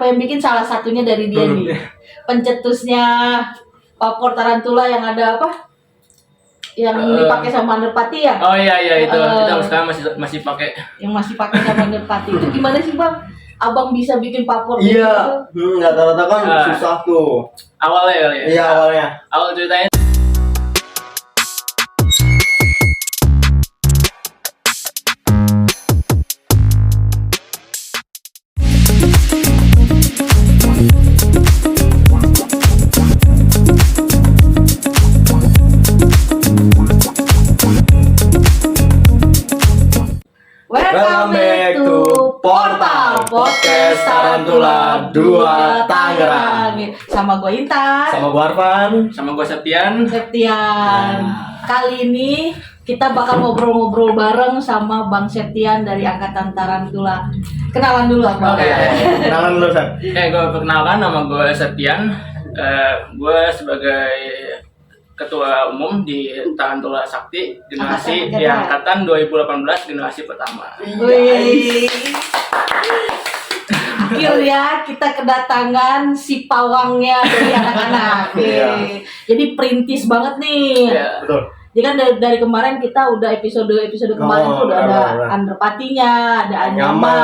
Yang bikin salah satunya dari dia nih. Pencetusnya Papor Tarantula yang ada apa? Yang dipakai sama Underpati ya? Oh iya itu. Kita sekarang masih pakai. Yang masih pakai sama Underpati. Itu gimana sih, Bang? Abang bisa bikin papor iya gitu? Rata-rata kan susah tuh awalnya kali ya. Iya awalnya. Awal ceritanya Welcome back to Portal Podcast Tarantula 2 Tangerang. Sama gue Intan, Sama gua Arfan, sama gue Septian. Kali ini kita bakal ngobrol-ngobrol bareng sama Bang Septian dari Angkatan Tarantula. Kenalan dulu apa? Oke. kenalan dulu San. Gue perkenalkan, nama gue Septian. Gue sebagai Ketua Umum di Tarantula Sakti generasi di angkatan 2018 generasi pertama. Wih. Akhirnya kita kedatangan si pawangnya dari anak-anak. Jadi perintis banget nih. Ya. Betul. Jadi kan dari kemarin kita udah episode kemarin tuh udah ada Underpatinya, ada Anyama.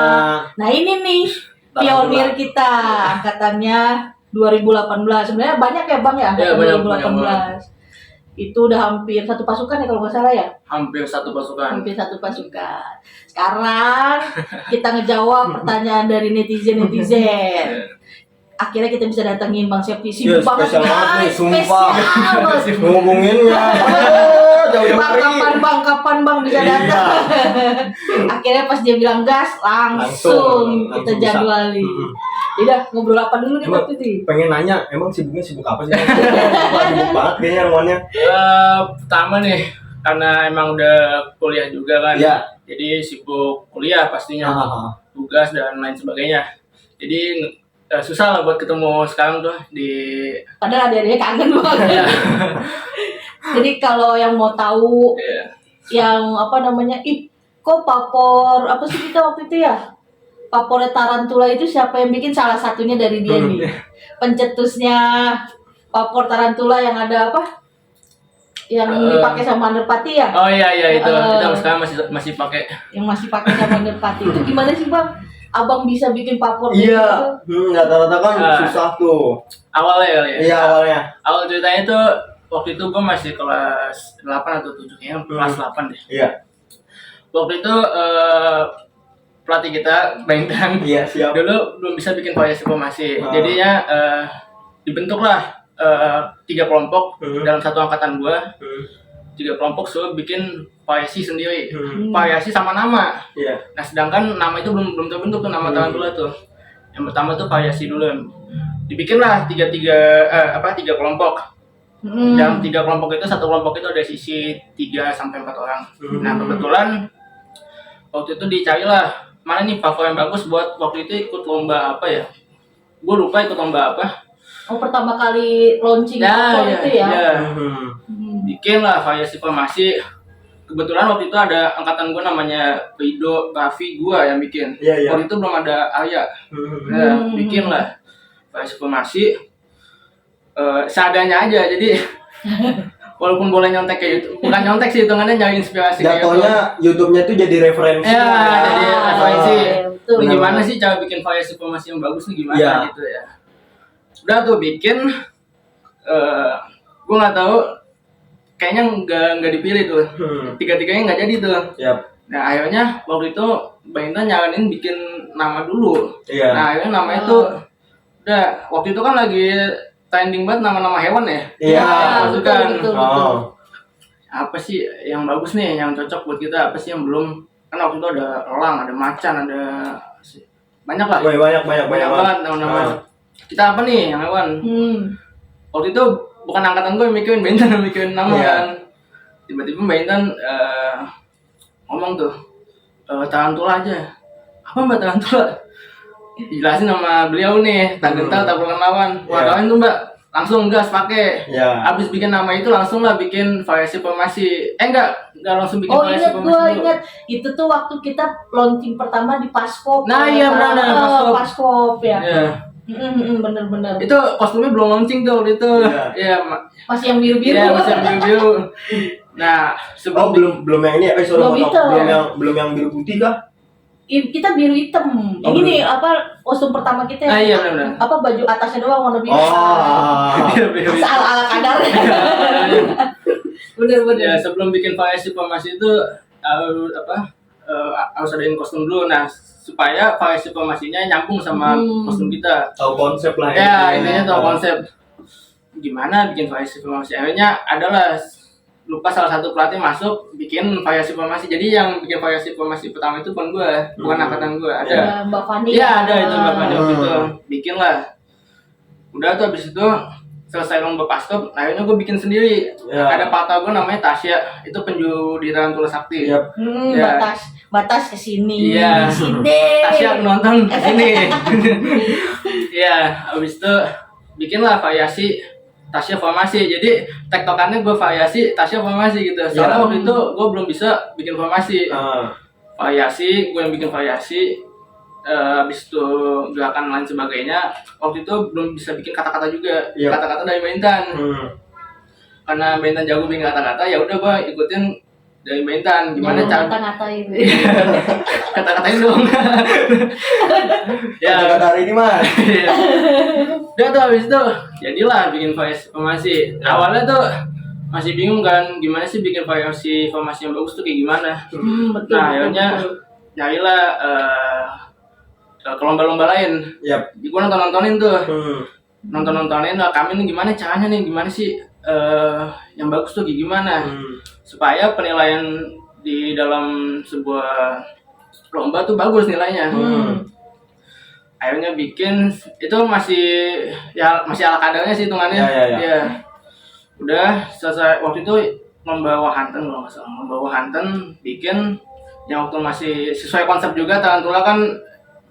Nah ini nih pionir kita angkatannya 2018. Sebenarnya banyak ya Bang ya angkatan 2018. Itu udah hampir satu pasukan ya kalau nggak salah ya? Hampir satu pasukan. Sekarang kita ngejawab pertanyaan dari netizen. Akhirnya kita bisa datengin Bang Septi. Sibuk banget nih, sumpah. Spesial. Ngomonginnya. Kapan Bang bisa datang? Akhirnya pas dia bilang gas, langsung kita jadwalin. Udah ngobrol apa dulu nih waktu itu? Pengen nanya, emang sibuk apa sih? Sibuk banget kayaknya ruangannya. Pertama nih, karena emang udah kuliah juga kan. Iya. Jadi sibuk kuliah pastinya, tugas dan lain sebagainya. Jadi susah lah buat ketemu sekarang tuh di. Padahal adik-adiknya kangen banget. Jadi kalau yang mau tahu, yang apa namanya, kok papor apa sih kita waktu itu ya? Papor Tarantula itu siapa yang bikin? Salah satunya dari dia nih. Pencetusnya Papor Tarantula yang ada apa? Yang dipakai sama Underpati ya? Oh iya itu. Kita sekarang masih pakai. Yang masih pakai sama Underpati. Itu gimana sih Bang? Abang bisa bikin papor iya rata-rata kan susah tuh awalnya kali ya. Iya awalnya. Awal ceritanya tuh waktu itu gue masih kelas 8 atau 7 kayaknya kelas 8 deh. Iya. Waktu itu pelatih kita Bengkang siap. dulu belum bisa bikin variasi formasi. Jadinya dibentuklah 3 kelompok dalam satu angkatan gua. 3 kelompok suruh bikin variasi sendiri. Variasi sama nama. Iya. Nah, sedangkan nama itu belum terbentuk tuh nama Tarantula tuh. Yang pertama tuh variasi dulu. Dibikinlah 3 kelompok. Dalam 3 kelompok itu, satu kelompok itu ada sisi 3 sampai 4 orang. Nah, kebetulan waktu itu dicarilah mana nih papor yang bagus buat waktu itu ikut lomba apa ya? Gue lupa ikut lomba apa. Oh, pertama kali launching papor itu ya? Bikin lah variasi formasi. Kebetulan waktu itu ada angkatan gue namanya Rido, Raffi, gue yang bikin. Waktu itu belum ada Arya. Bikin lah variasi formasi. Seadanya aja, jadi walaupun boleh nyontek kayak gitu, bukan nyontek sih, hitungannya nyari inspirasi. Jatuhnya YouTube-nya tuh jadi referensi. Jadi referensi. Betul. Ini gimana sih cara bikin variasi formasi yang bagus nih gimana gitu ya. Udah tuh bikin, gue nggak tahu, kayaknya nggak dipilih tuh, 3-3-nya nggak jadi tuh. Nah akhirnya waktu itu Bang Intan nyaranin bikin nama dulu. Nah akhirnya namanya tuh, udah waktu itu kan lagi trending banget nama-nama hewan ya. Betul. Apa sih yang bagus nih, yang cocok buat kita, apa sih yang belum? Kan waktu itu ada elang, ada macan, ada banyak lah. Banyak banget nama-nama. Kita apa nih yang hewan? Waktu itu bukan angkatan gue yang mikirin, Mbak Intan yang mikirin nama kan. Tiba-tiba Mbak Intan ngomong tuh, Tarantula aja. Apa Mbak Tarantula? Jelasin sama beliau nih, tak gentar tak perlu lawan. Wah kalian tuh Mbak, langsung gas pakai. Abis bikin nama itu langsung lah bikin variasi formasi. Enggak langsung bikin variasi formasi. Oh ingat, itu tuh waktu kita launching pertama di Paskop. Nah iya benar, Paskop ya. Bener-bener. Itu kostumnya belum launching tuh waktu itu. Iya. Iya, Masih yang biru-biru. iya masih biru-biru. Nah, Oh, belum yang ini ya? Sorry, Belum potong. itu. Belum yang biru putih kah? Kita biru hitam. Yang Oh, ini apa kostum pertama kita? Ah, iya benar-benar. Apa baju atasnya doang warna biru. Oh. Biru-biru. Ala-ala kadar. Bener-bener. Ya, sebelum bikin variasi formasi itu harus adain kostum dulu. Nah, supaya variasi formasinya nyambung sama kostum kita. Tahu konsep lah Ya, intinya tahu konsep gimana bikin variasi formasi. Akhirnya adalah lupa salah satu pelatih masuk bikin variasi formasi. Jadi yang bikin variasi formasi pertama itu bukan gue, bukan angkatan gue. Ada. Ya, Mbak Fani. Iya, ada itu Mbak Fani waktu itu. Bikin lah. Udah tuh habis itu selesai lomba paskop, akhirnya gue bikin sendiri. Ya. Ada partner gue namanya Tasya, itu penjuru di Tarantula Sakti. Iya. Ya. Batas ke sini. Iya. Sini. Tasya nonton sini. Iya, habis itu bikinlah variasi Tasya formasi. Jadi tektokannya gue variasi Tasya formasi gitu. Soalnya waktu itu gue belum bisa bikin formasi. Variasi, gue yang bikin variasi. Habis itu gerakan lain sebagainya. Waktu itu belum bisa bikin kata-kata juga. Iya. Kata-kata dari Bentan. Karena Bentan jago bikin kata-kata, ya udah gue ikutin dari Bentan. Gimana cara kata-katain. kata-katain dong. Ya. Kata-kata hari ini mah. Udah tuh habis itu jadilah bikin variasi formasi. Awalnya tuh masih bingung kan gimana sih bikin variasi formasi yang bagus tuh kayak gimana. Betul. Nah, akhirnya nyarilah ke lomba-lomba lain. Yap. Gue nontonin tuh. Nontonin lah kami nih gimana caranya nih, gimana sih yang bagus tuh kayak gimana. Supaya penilaian di dalam sebuah lomba tuh bagus nilainya. Akhirnya bikin itu masih ala kadarnya sih hitungannya. Ya. Udah selesai waktu itu lomba Wahanten kalau nggak salah. Lomba Wahanten bikin yang waktu masih sesuai konsep juga. Tarantula kan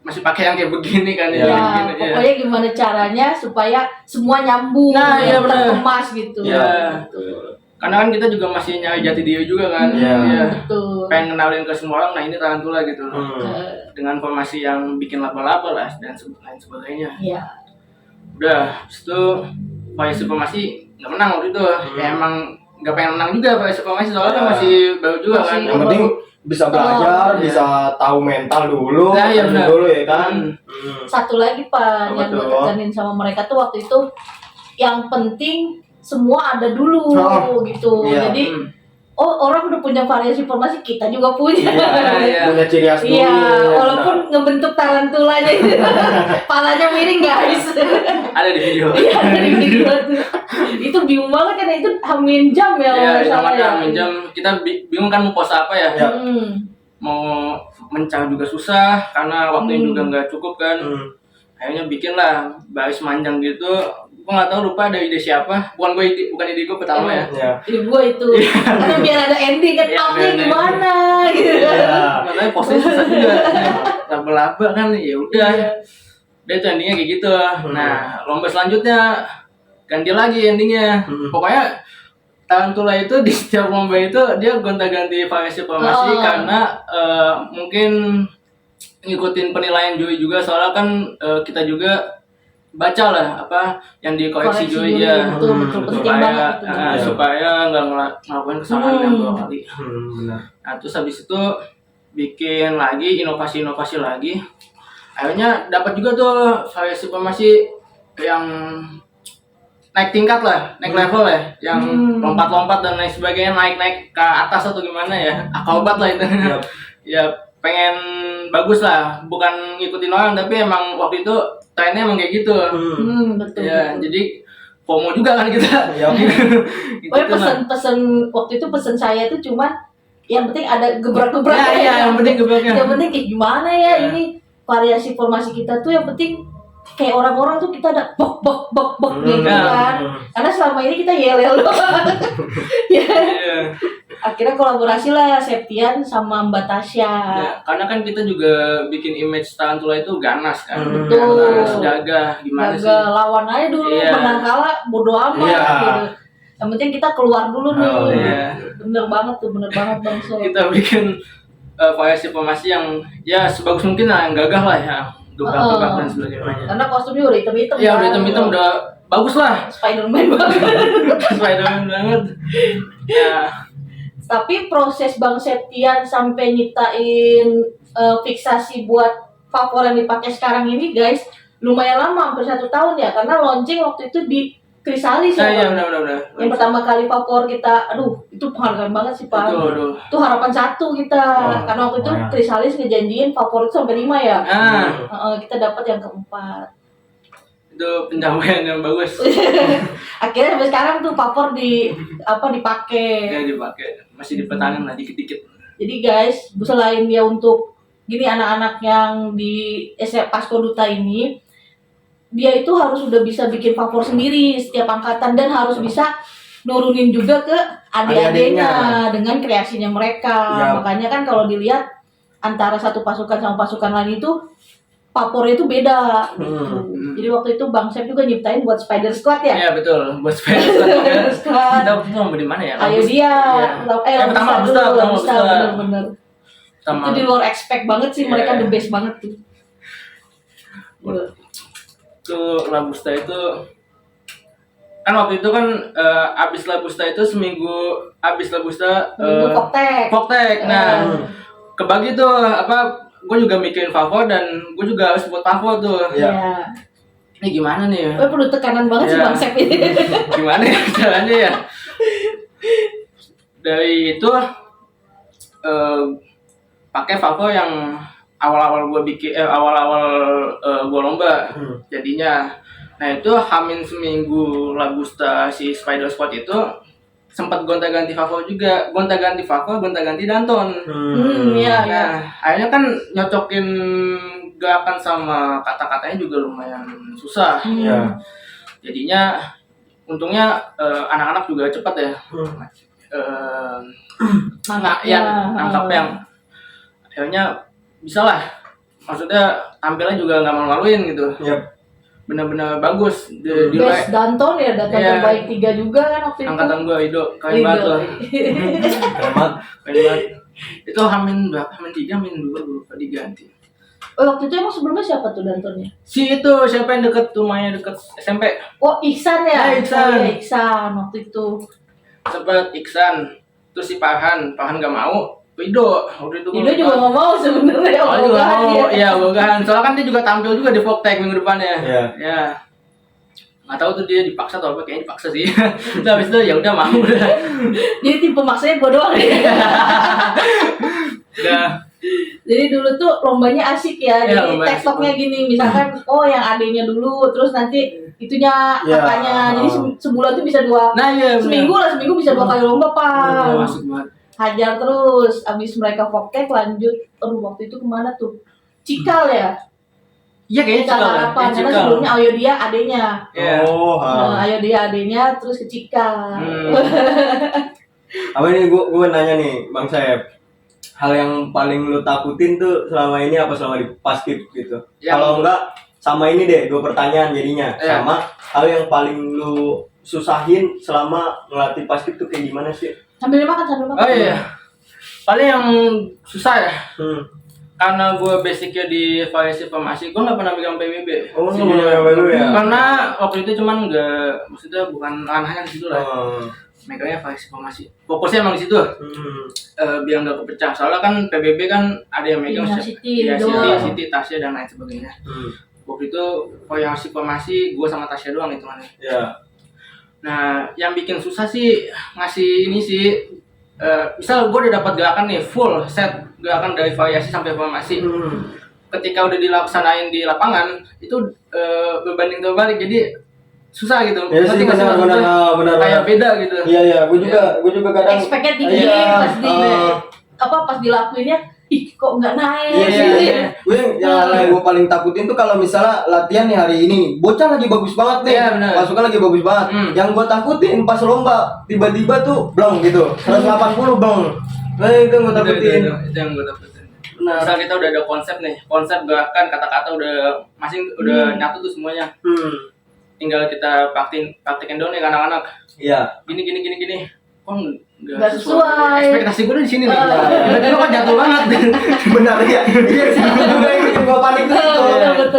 masih pakai yang kayak begini kan Ya, begini, pokoknya gimana caranya supaya semua nyambung, Nah, iya benar. terkemas gitu. Ya. Karena kan kita juga masih nyari jati diri juga kan. Iya. Betul. Pengen kenalin ke semua orang, nah ini Tarantula gitu. Dengan formasi yang bikin laba-laba lah dan lain sebagainya. Iya. Udah, habis itu variasi formasi nggak menang waktu itu. Ya emang nggak pengen menang juga variasi formasi soalnya kan masih baru juga kan. Yang penting bisa belajar, bisa tahu mental dulu, Nah, iya benar. dulu ya kan. Satu lagi Pak, yang gue tekanin sama mereka tuh waktu itu yang penting semua ada dulu gitu. Iya. Jadi orang udah punya variasi formasi, kita juga punya. Iya. Punya ciri khas dulu. Iya, walaupun ngebentuk tarantulanya itu. Palanya miring guys. Ada di video. Iya, dari video tuh. Itu bingung banget kan, itu hamin jam ya. Iya, itu salah kan jam kita bingung kan mau pose apa ya. Mau mencari juga susah karena waktunya juga nggak cukup kan. Akhirnya bikinlah baris manjang gitu. Gue nggak tahu, lupa ada ide siapa. Bukan ide gue pertama ya. Ide gue itu. Karena biar ada ending kan, outnya gimana gitu. Makanya posenya susah juga. Laba-laba kan, ya udah. Udah itu endingnya kayak gitu. Nah, lomba selanjutnya ganti lagi endingnya. Pokoknya Tarantula itu di setiap lomba itu dia gonta-ganti variasi formasi karena mungkin ngikutin penilaian juri juga, soalnya kan kita juga baca lah apa yang dikoreksi juri ya, supaya nggak ngelakuin kesalahan yang 2 kali. Nah terus habis itu bikin lagi inovasi lagi, akhirnya dapat juga tuh variasi formasi yang naik tingkat lah, naik level ya, yang lompat-lompat dan lain sebagainya, naik ke atas atau gimana ya, akrobat lah itu. Ya pengen bagus lah, bukan ngikutin orang tapi emang waktu itu trennya emang kayak gitu. Betul. Ya jadi FOMO juga kan kita. Pokoknya pesan waktu itu pesan saya itu cuman yang penting ada gebrak-gebrak. Ya, yang penting gebraknya. Yang penting kayak gimana ya ini variasi formasi kita tuh, yang penting kayak orang-orang tuh kita ada bok gitu kan. Karena selama ini kita yel doang. Akhirnya kolaborasi lah Septian sama Mbak Tasya. Ya, karena kan kita juga bikin image Tarantula itu ganas kan. Betul. Ganas, gagah, gimana sih? Lawan aja dulu, menang kalah bodo amat gitu. Yang penting kita keluar dulu nih. Bener banget Bang So. Kita bikin variasi formasi yang ya sebagus mungkin lah, yang gagah lah ya. gebrak-gebrak dan sebagainya. Karena kostumnya udah hitam-hitam. Ya kan? udah hitam-hitam udah bagus lah. Spider-Man banget. Spider-Man banget. Ya. Tapi proses Bang Septian sampai nyiptain fiksasi buat favor yang dipakai sekarang ini guys, lumayan lama, hampir 1 tahun ya, karena launching waktu itu di Krisalis ya. Iya Bang? benar. Yang pertama kali favor kita, aduh itu penghargaan banget sih Pak. Aduh. Itu harapan 1 kita, karena waktu itu lumayan. Krisalis ngejanjiin favor itu sampai 5 ya. Kita dapat yang keempat. Itu pencapaian yang bagus. Akhirnya sampai sekarang tuh favor dipakai. Ya dipakai, masih dipertahankan lah dikit-dikit. Jadi guys, selain dia untuk gini anak-anak yang di Pasko Duta ini, dia itu harus udah bisa bikin favor sendiri setiap angkatan dan harus bisa nurunin juga ke adik-adiknya dengan kreasinya mereka. Ya. Makanya kan kalau dilihat antara satu pasukan sama pasukan lain itu favornya itu beda. Jadi waktu itu Bang Sep juga nyiptain buat Spider Squad ya. Iya betul, buat Spider Squad. Kita waktu itu mau di mana ya? Ayo dia. Pertama Labusta. Bener-bener. Itu di luar expect banget sih, mereka the best banget tuh. Itu Labusta itu kan waktu itu kan abis Labusta itu seminggu abis Labusta Voktek. Nah, kebagi tuh gue juga mikirin favor dan gue juga harus buat favor tuh. Iya. Ini gimana nih? Perlu tekanan banget sih Bang Sep ini. Gimana ya caranya ya? Dari itu pakai favor yang awal-awal gue bikin gue lomba. Jadinya nah itu hamin seminggu Labusta si Spider Squad itu sempat gonta-ganti favor juga, gonta-ganti Danton. Iya. Nah, akhirnya kan nyocokin gerakan sama kata-katanya juga lumayan susah. Iya. Jadinya untungnya anak-anak juga cepat ya. Nangkap yang akhirnya bisa lah. Maksudnya tampilnya juga nggak malu-maluin gitu. Yap. Benar-benar bagus. Best Danton ya, Danton terbaik 3 juga kan waktu itu. Angkatan gua Ido, keren banget loh. Keren banget. Itu hamin berapa? Hamin 3, hamin 2 lupa diganti. Waktu itu emang sebelumnya siapa tuh Dantonnya? Si itu siapa yang deket rumahnya deket SMP? Oh Iksan ya? Iksan. Oh, iya, Iksan waktu itu. Sempet Iksan, terus si Farhan nggak mau. Ido, waktu itu Ido juga nggak mau sebenarnya. Oh juga mau, iya bogahan. Soalnya kan dia juga tampil juga di Voktek minggu depannya. Iya. Ya. Nggak tahu tuh dia dipaksa atau apa, kayaknya dipaksa sih. Terus habis itu ya udah mau udah. Jadi tipe maksanya gue doang ya. Udah. Jadi dulu tuh lombanya asik ya. Iya, Jadi lomba tekstuknya gini, misalkan yang adanya dulu, terus nanti itunya kakaknya. Jadi sebulan tuh bisa 2. Nah iya. Seminggu bisa 2 kali lomba Pak. Masuk banget. Hajar terus, abis mereka Voktek lanjut. Waktu itu kemana tuh? Cikal ya? Iya kayaknya Cikal Harapan, karena sebelumnya Ayo Dia adenya. Ayo Dia adenya, terus ke Cikal. Apa ini gue nanya nih Bang Saeb, hal yang paling lu takutin tuh selama ini apa selama di Paskib gitu? Kalau enggak sama ini deh 2 pertanyaan jadinya. Sama hal yang paling lu susahin selama ngelatih Paskib tuh kayak gimana sih? Sambil makan. Oh iya. Paling yang susah ya. Karena gue basicnya di variasi formasi, gue nggak pernah megang PBB. Oh, nggak pernah megang PBB ya? Karena waktu itu cuman maksudnya bukan ranahnya di situ lah. Megangnya variasi formasi. Fokusnya emang di situ. Biar nggak kepecah. Soalnya kan PBB kan ada yang megang City, Tasya dan lain sebagainya. Waktu itu variasi formasi gue sama Tasya doang itu mana. Iya. Nah, yang bikin susah sih ngasih ini sih. Misal gue udah dapat gerakan nih full set gerakan dari variasi sampai formasi. Ketika udah dilaksanain di lapangan itu berbanding terbalik, jadi susah gitu. Ya sih, benar. Kayak beda gitu. Iya, gue juga kadang expect-nya tinggi pas dilakuinnya, kok nggak naik. Iya. Gue paling takutin tuh kalau misalnya latihan nih hari ini nih, bocah lagi bagus banget nih, pasukan lagi bagus banget. Yang gue takutin pas lomba tiba-tiba tuh blong gitu, 180 blong. Nah itu yang gue takutin. Itu yang gue takutin. Benar. Misal kita udah ada konsep nih, konsep gerakan kata-kata udah nyatu tuh semuanya. Tinggal kita praktekin dong nih anak-anak. Iya. Gini. kok Nggak sesuai. ekspektasi gue di sini nih. Tiba-tiba kok jatuh banget. Benar ya. Iya sih juga yang bikin gua panik tuh itu.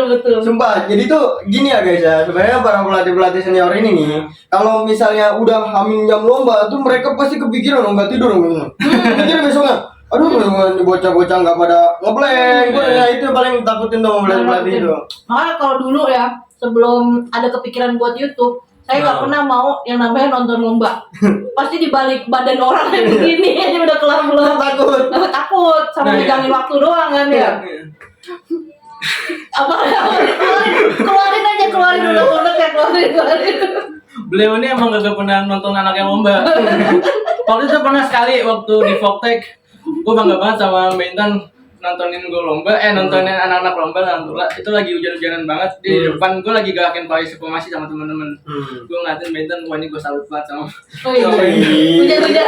Betul. Sumpah, jadi tuh gini ya guys ya, sebenarnya para pelatih senior ini nih, kalau misalnya udah hamin jam lomba tuh mereka pasti kepikiran nggak tidur gitu. Mikir besoknya, aduh bocah-bocah nggak pada ngeblank, gue ya itu yang paling takutin tuh pelatih itu. Makanya kalau dulu ya, sebelum ada kepikiran buat YouTube, saya nggak pernah mau yang namanya nonton lomba. Pasti dibalik badan orang yang begini aja udah kelar belum. Takut sama megangin waktu doang kan ya. Apa keluarin unek ya keluarin. Beliau ini emang gak pernah nonton anaknya lomba. Waktu itu pernah sekali waktu di Voktek, gue bangga banget sama Mbak Intan nontonin gue lomba, nontonin anak-anak lomba. Alhamdulillah itu lagi hujan-hujanan banget di depan gue lagi gerakin pawai supremasi sama teman-teman. Gue ngeliatin Mbak Intan, wah ini gue salut banget sama. Hujan-hujan.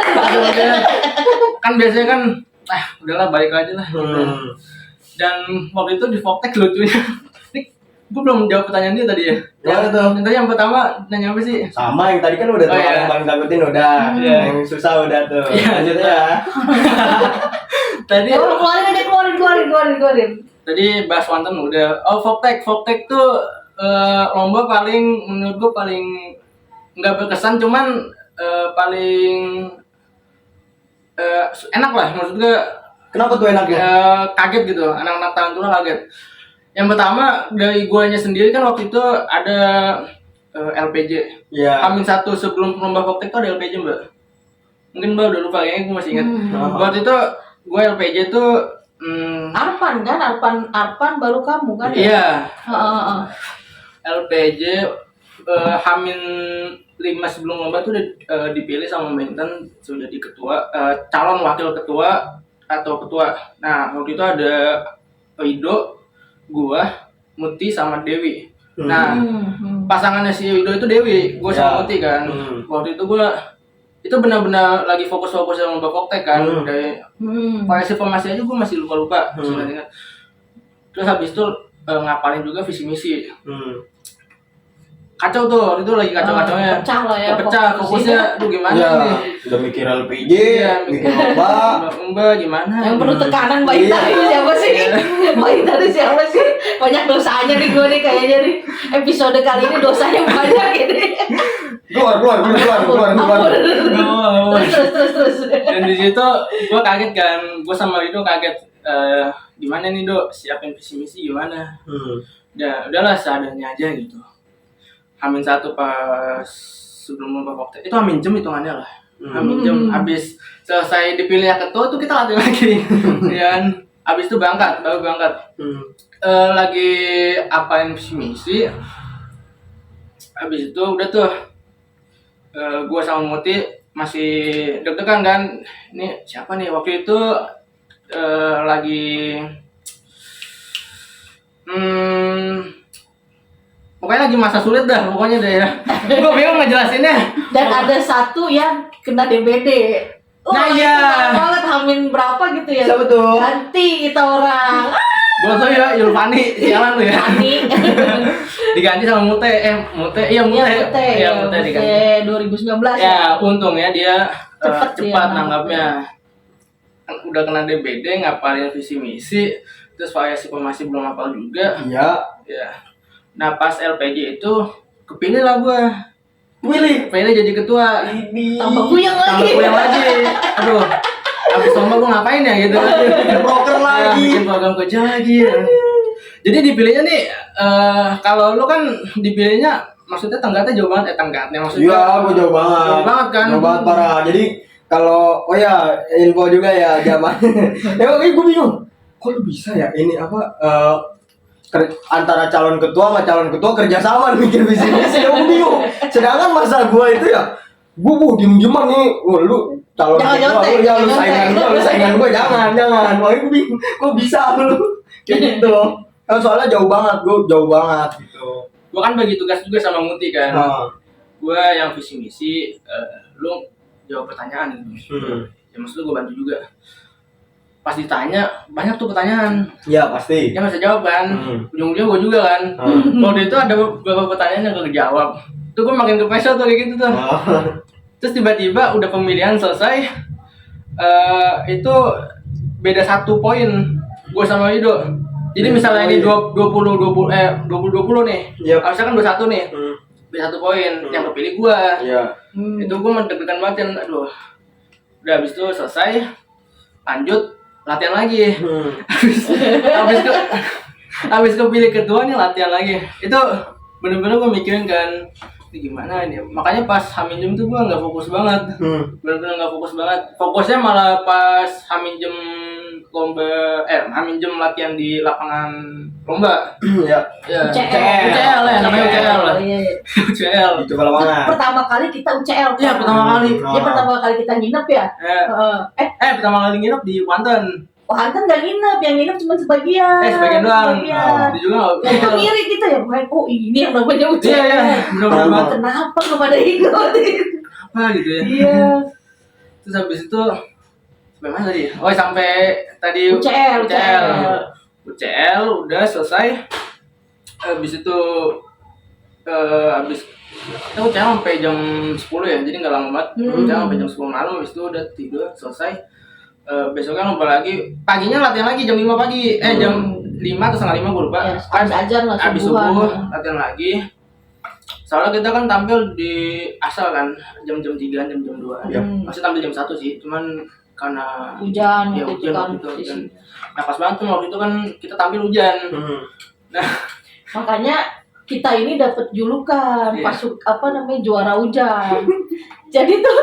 Kan biasanya kan, udahlah balik aja lah. Dan waktu itu di Voktek lucunya, gue belum jawab pertanyaan dia tadi ya. Tadi yang pertama nanya apa sih? Sama yang tadi kan udah tuh yang paling takutin udah, yang susah udah tuh. Lanjut ya. Tadi keluarin. Tadi bahas wonten udah. Voktek tuh lomba paling menurut gue paling nggak berkesan, cuman paling enak lah maksud gue. Kenapa tuh enaknya? Kaget gitu, anak-anak tarantula kaget. Yang pertama dari guanya sendiri kan waktu itu ada LPJ. Hamin 1 sebelum lomba Voktek itu ada LPJ Mbak. Mungkin Mbak udah lupa, kayaknya gue masih ingat. Waktu itu gue LPJ tuh Arpan baru kamu kan? Iya. LPJ Hamin 5 sebelum lomba tuh udah dipilih sama Mbak sudah jadi ketua, calon wakil ketua atau ketua. Nah waktu itu ada Rido, gua, Muti sama Dewi. Nah pasangannya si Rido itu Dewi, gua sama Muti kan. Waktu itu gua itu benar-benar lagi fokus-fokus sama lomba Voktek kan. Dari variasi formasi aja gua masih lupa. Terus habis itu ngapalin juga visi misi. Kacau tuh, itu lagi kacau-kacaunya. Pecah lah ya. Pecah, fokusnya, gimana nih? Udah mikir LPJ, mikir lomba, gimana? Yang perlu tekanan Mbak Intan itu siapa sih? Mbak Intan itu siapa sih? Banyak dosanya nih gue nih kayaknya nih. Episode kali ini dosanya banyak ini. Keluar. Terus. Dan di situ gue kaget kan, gue sama Rido kaget. Gimana nih Dok, siapin visi misi gimana? Ya udahlah seadanya aja gitu. Hamin 1 pas sebelum lomba Voktek itu hamin jam hitungannya lah. Hamin jam habis selesai dipilih ketua tuh kita latihan lagi. Dan habis itu baru berangkat. Lagi apain visi misi. Habis itu udah tuh gua sama Muti masih deg-degan kan. Ini siapa nih waktu itu lagi pokoknya lagi masa sulit dah pokoknya deh ya. Gue bingung ngejelasinnya. Dan ada satu yang kena DBD. Nah iya. Banget Hamin berapa gitu ya? Siapa tuh? Ganti kita orang. Boleh ya Yulfani sialan lu ya. Diganti sama Mute. Mute diganti. 2019 ya. Untungnya dia cepat nanggapnya. Udah kena DBD, ngapalin visi misi, terus variasi formasi belum hafal juga. Iya. Nah pas LPJ itu kepilih lah gue. Pilih jadi ketua. Tambah puyeng lagi. Aduh. Habis lomba gue ngapain ya gitu. Broker lagi. Bikin program kerja lagi. Jadi dipilihnya nih kalau lu kan dipilihnya maksudnya tenggatnya jauh banget tenggatnya maksudnya. Iya, gue jauh banget. Jauh banget kan. Jauh banget parah. Jadi kalau info juga ya zaman. Emang gue bingung. Kok lu bisa ya ini apa antara calon ketua sama calon ketua kerjasama bikin visi misi, aku bingung. Sedangkan masa gua itu ya, gua diem-dieman nih, lu calon ketua, lu saingan gua jangan. Wah, aku bingung, kok bisa lu kayak gitu. Kan soalnya jauh banget gitu. Gua kan bagi tugas juga sama Muti kan. Gua yang visi misi, lu jawab pertanyaan gitu. Ya maksud lu gua bantu juga. Pas ditanya banyak tuh pertanyaan. Iya pasti. Dia nggak bisa jawab kan. Ujung-ujungnya gue juga kan. Waktu itu ada beberapa pertanyaan yang gak kejawab. Tuh gue makin ke pressure tuh kayak gitu tuh. Terus tiba-tiba udah pemilihan selesai, itu beda 1 poin gue sama Wido. Jadi misalnya ini 20 nih, Yep. harusnya kan 21 nih, beda 1 poin, yang kepilih gue. Iya. Itu gue deg-degan banget kan, aduh. Udah habis itu selesai, lanjut latihan lagi. Habis kepilih kedua nih latihan lagi. Itu bener-bener gue mikirin kan, ini gimana ini. Makanya pas Haminjem tuh gue nggak fokus banget. Bener-bener nggak fokus banget. Fokusnya malah pas Haminjem lomba, Haminjem latihan di lapangan lomba. Iya. Ya, UCL. UCL ya, namanya UCL lah. Iya. UCL. Itu kalau Itu mana? pertama kali kita UCL. Iya, Pak. pertama kali. Dia pertama kali kita nginep ya. Pertama kali nginep di Banten. Hantan nggak nginep, yang nginep cuma sebagian. Sebagian doang. Sebagian. Itu juga Ya, itu ngiri kita ya, main. Oh ini yang namanya UCL. Iya, bener-bener banget. Kenapa kepada ikutin? Apa gitu ya. Iya. Terus habis itu sampai mana tadi? Oh, sampai tadi UCL. UCL udah selesai. Habis itu habis kita UCL sampai jam 10 ya. Jadi enggak lama banget. UCL sampai jam 10 malam, habis itu udah tidur, selesai. Besoknya lomba lagi. Paginya latihan lagi jam 5 pagi. Jam 5 atau setengah 5 gue lupa. Ya, habis ajar lah Habis subuhan. subuh latihan lagi. Soalnya kita kan tampil di asal kan jam-jam 3, jam-jam 2. Masih tampil jam 1 sih, cuman karena Hujan ya waktu itu hujan kan. waktu itu kan. Nah pas banget tuh waktu itu kan kita tampil hujan. Nah Makanya kita ini dapat julukan Iya. juara hujan. Jadi tuh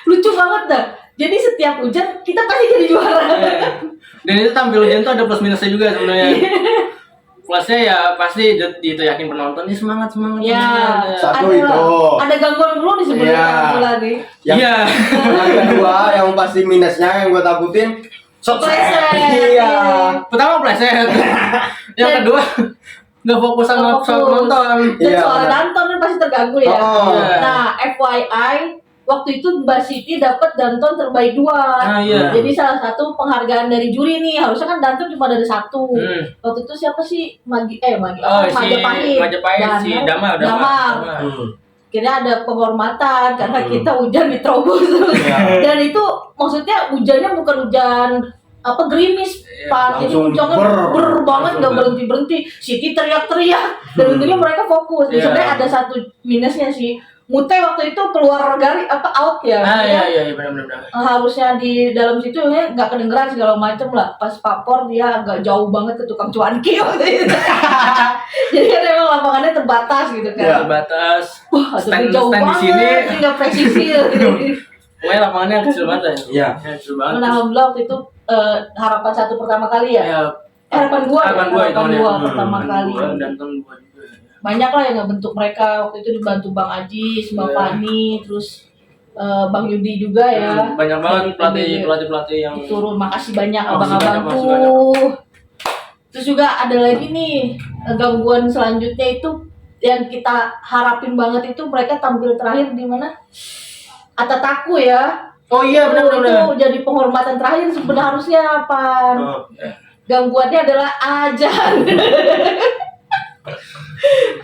lucu banget dah. Jadi setiap hujan kita pasti jadi juara. dan itu tampil hujan tuh ada plus minusnya juga sebenarnya. Plusnya ya pasti itu yakin penonton nih semangat. Ya, Satu ada, itu. ada gangguan dulu nih sebenarnya Iya. tampilan nih. Iya. Yang kedua yang pasti minusnya yang gue takutin Pleset. Iya. Pertama pleset. Yang kedua nggak fokus sama Nggak soal fokus. penonton. Dan Iya, soal benar. Danton kan pasti terganggu ya. Oh. Nah, FYI, waktu itu Mbak Siti dapat Danton terbaik 2. Ah iya. Jadi salah satu penghargaan dari juri nih, harusnya kan Danton cuma ada 1. Waktu itu siapa sih? Majapahit. Majapahit si Damar. Kira ada penghormatan karena kita hujan diterobos. Iya. Dan itu maksudnya hujannya bukan hujan gerimis, Pak. Jadi langsung hujannya ber banget, nggak berhenti. Siti teriak-teriak dan untungnya mereka fokus. Iya. Sebenarnya ada satu minusnya sih. Mute waktu itu keluar out ya. Iya benar. Harusnya di dalam situ ya nggak kedengeran segala macem lah. Pas papor dia agak jauh banget ke tukang cuanki waktu itu. Jadi kan emang lapangannya terbatas gitu kan. Iya. Terbatas. Wah, Stand- jauh stand di banget, sini. nggak presisi. Pokoknya lapangannya kecil banget ya. Iya. Kecil banget. Nah, alhamdulillah waktu itu harapan 1 pertama kali ya. Ya, Harapan 2 harapan dua itu namanya. pertama kali. Dan tahun 2 juga. Banyak lah yang ngebentuk mereka. Waktu itu dibantu Bang Ajis, Bang Fani, terus Bang Yudi juga ya. Banyak banget Dari pelatih yang turun. Makasih banyak Makasih abang-abangku. banyak. Terus juga ada lagi nih gangguan selanjutnya itu yang kita harapin banget itu mereka tampil terakhir di mana? Atataku ya. Oh iya benar. Itu jadi penghormatan terakhir sebenarnya harusnya apa? Gangguannya adalah ajan.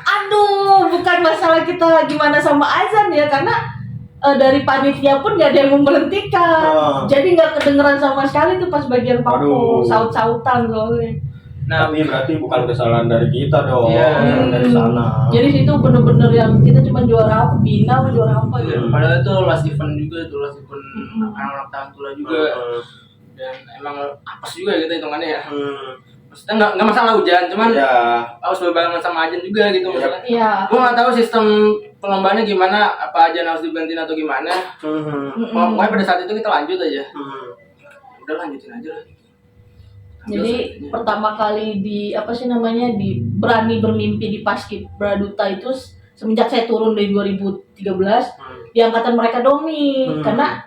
Aduh, bukan masalah kita gimana sama azan ya, karena dari panitia pun gak ada yang memberhentikan. Jadi gak kedengeran sama sekali tuh pas bagian papo, saut-sautan soalnya. Nah, Tapi berarti bukan kesalahan dari kita dong, Iya. dari sana. Jadi situ bener-bener yang kita cuma juara apa, bina atau juara apa gitu. padahal itu last event juga itu last event anak-anak Tarantula juga. Dan emang apes juga gitu hitungannya ya. Maksudnya nggak masalah hujan, cuman Ya. harus berbarengan sama ajan juga gitu maksudnya. Iya. Gue nggak tahu sistem perlombaannya gimana, apa ajan harus diberhentiin atau gimana. Pokoknya pada saat itu kita lanjut aja. Udah lanjutin aja lah. Jadi pertama kali di berani bermimpi di Paskibra Duta itu semenjak saya turun dari 2013 di angkatan mereka dong nih. Karena